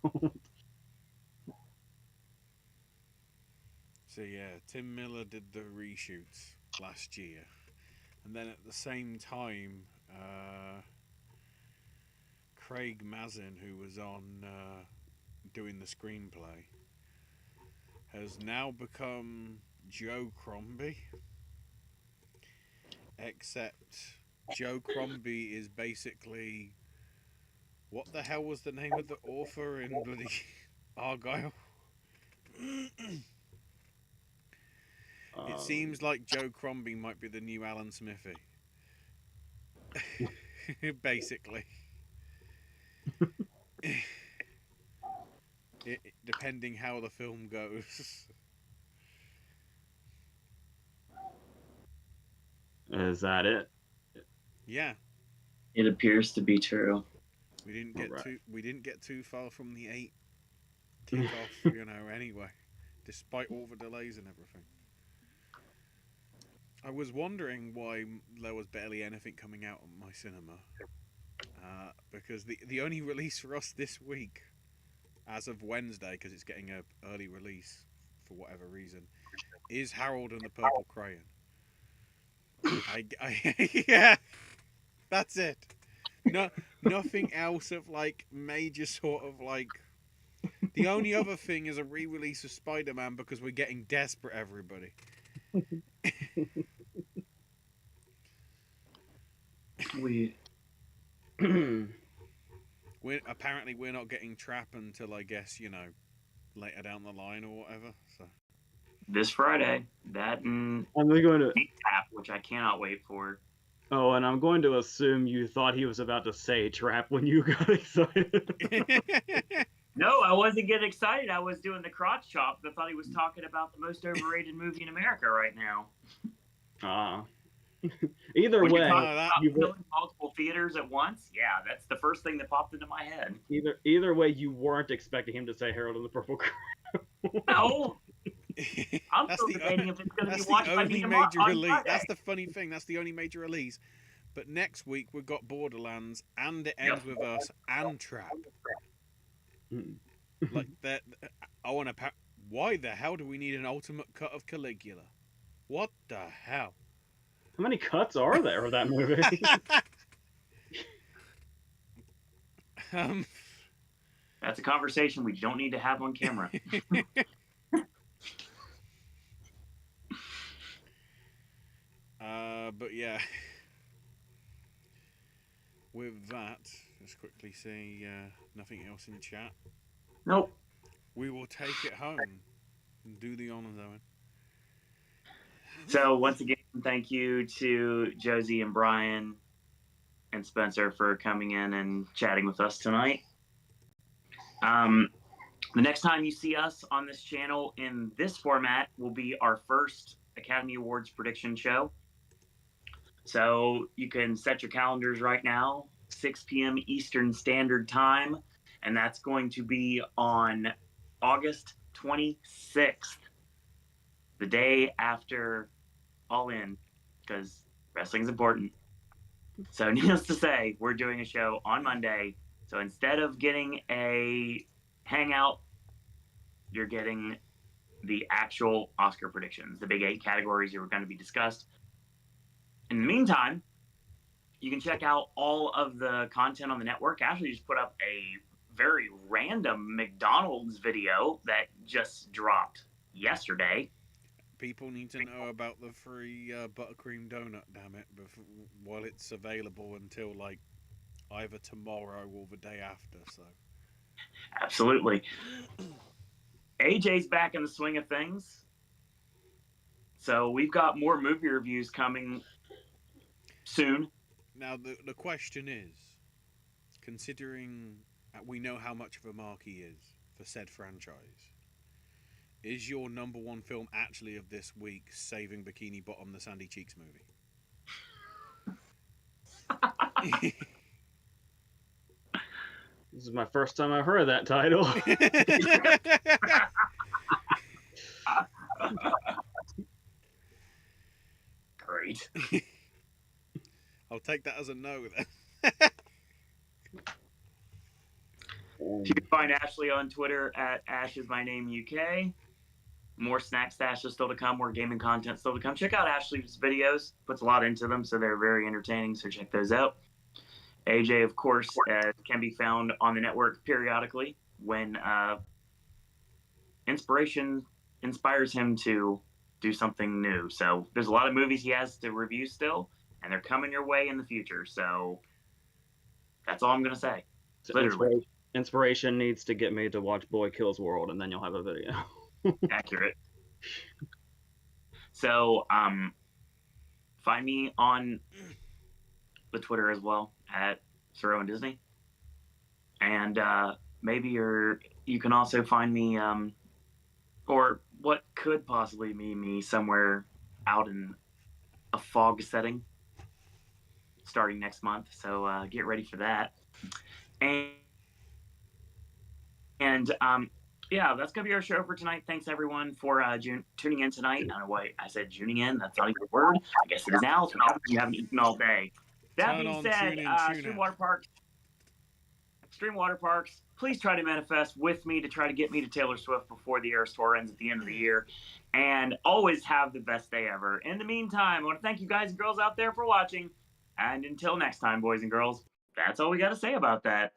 So yeah, Tim Miller did the reshoots last year, and then at the same time, Craig Mazin, who was on doing the screenplay, has now become Joe Crombie. Except Joe Crombie is basically, what the hell was the name of the author in bloody Argyle? It seems like Joe Crombie might be the new Alan Smithy. Basically. Depending how the film goes. Is that it? Yeah. It appears to be true. We didn't get too far from the 8 kickoff, anyway. despite all the delays and everything. I was wondering why there was barely anything coming out of my cinema. Because the only release for us this week, as of Wednesday, because it's getting an early release for whatever reason, is Harold and the Purple Crayon. Yeah, that's it. No, nothing else of like major sort of like. The only other thing is a re-release of Spider-Man because we're getting desperate, everybody. We're not getting Trap until I guess later down the line or whatever. So This Friday, that and I'm going to. Tap, which I cannot wait for. Oh, and I'm going to assume you thought he was about to say Trap when you got excited. No, I wasn't getting excited. I was doing the crotch chop. I thought he was talking about the most overrated movie in America right now. Either when way, you filling multiple theaters at once. Yeah, that's the first thing that popped into my head. Either way, you weren't expecting him to say Harold and the Purple Crayon. No. I'm still debating if it's going to be watched by me major release. Friday. That's the funny thing. That's the only major release. But next week we've got Borderlands, and It Ends With Us, and Trap. Like that. Why the hell do we need an ultimate cut of Caligula? What the hell? How many cuts are there of that movie? That's a conversation we don't need to have on camera. But yeah, with that, let's quickly see nothing else in chat. Nope. We will take it home and do the honors, Owen. So once again, thank you to Josie and Brian and Spencer for coming in and chatting with us tonight. The next time you see us on this channel in this format will be our first Academy Awards prediction show. So you can set your calendars right now, 6 p.m. Eastern Standard Time, and that's going to be on August 26th, the day after All In, because wrestling's important. So needless to say, we're doing a show on Monday. So instead of getting a Hangout, you're getting the actual Oscar predictions, the big 8 categories that were going to be discussed. In the meantime, you can check out all of the content on the network. Ashley just put up a very random McDonald's video that just dropped yesterday. People need to know about the free buttercream donut, damn it, while it's available until like either tomorrow or the day after. So absolutely. AJ's back in the swing of things. So we've got more movie reviews coming soon. Now the question is, considering we know how much of a mark he is for said franchise, is your number one film actually of this week Saving Bikini Bottom, the Sandy Cheeks movie? This is my first time I've heard of that title. Great. I'll take that as a no then. You can find Ashley on Twitter at AshIsMyNameUK. More snack stashes still to come, more gaming content still to come. Check out Ashley's videos. Puts a lot into them, so they're very entertaining, so check those out. AJ, of course, can be found on the network periodically when inspiration inspires him to do something new. So there's a lot of movies he has to review still, and they're coming your way in the future. So that's all I'm going to say. Literally. Inspiration needs to get me to watch Boy Kills World, and then you'll have a video. Accurate. So find me on the Twitter as well at Sir Owen Disney. And maybe you can also find me, or what could possibly be me, somewhere out in a fog setting starting next month. So get ready for that. And yeah, that's gonna be our show for tonight. Thanks everyone for tuning in tonight. I don't know why I said tuning in. That's not even a word. I guess it is now. So you haven't eaten all day. That Turn being on, said, tune in, tune out. Extreme Water Parks, please try to manifest with me to try to get me to Taylor Swift before the Eras Tour ends at the end of the year. And always have the best day ever. In the meantime, I want to thank you guys and girls out there for watching. And until next time, boys and girls, that's all we got to say about that.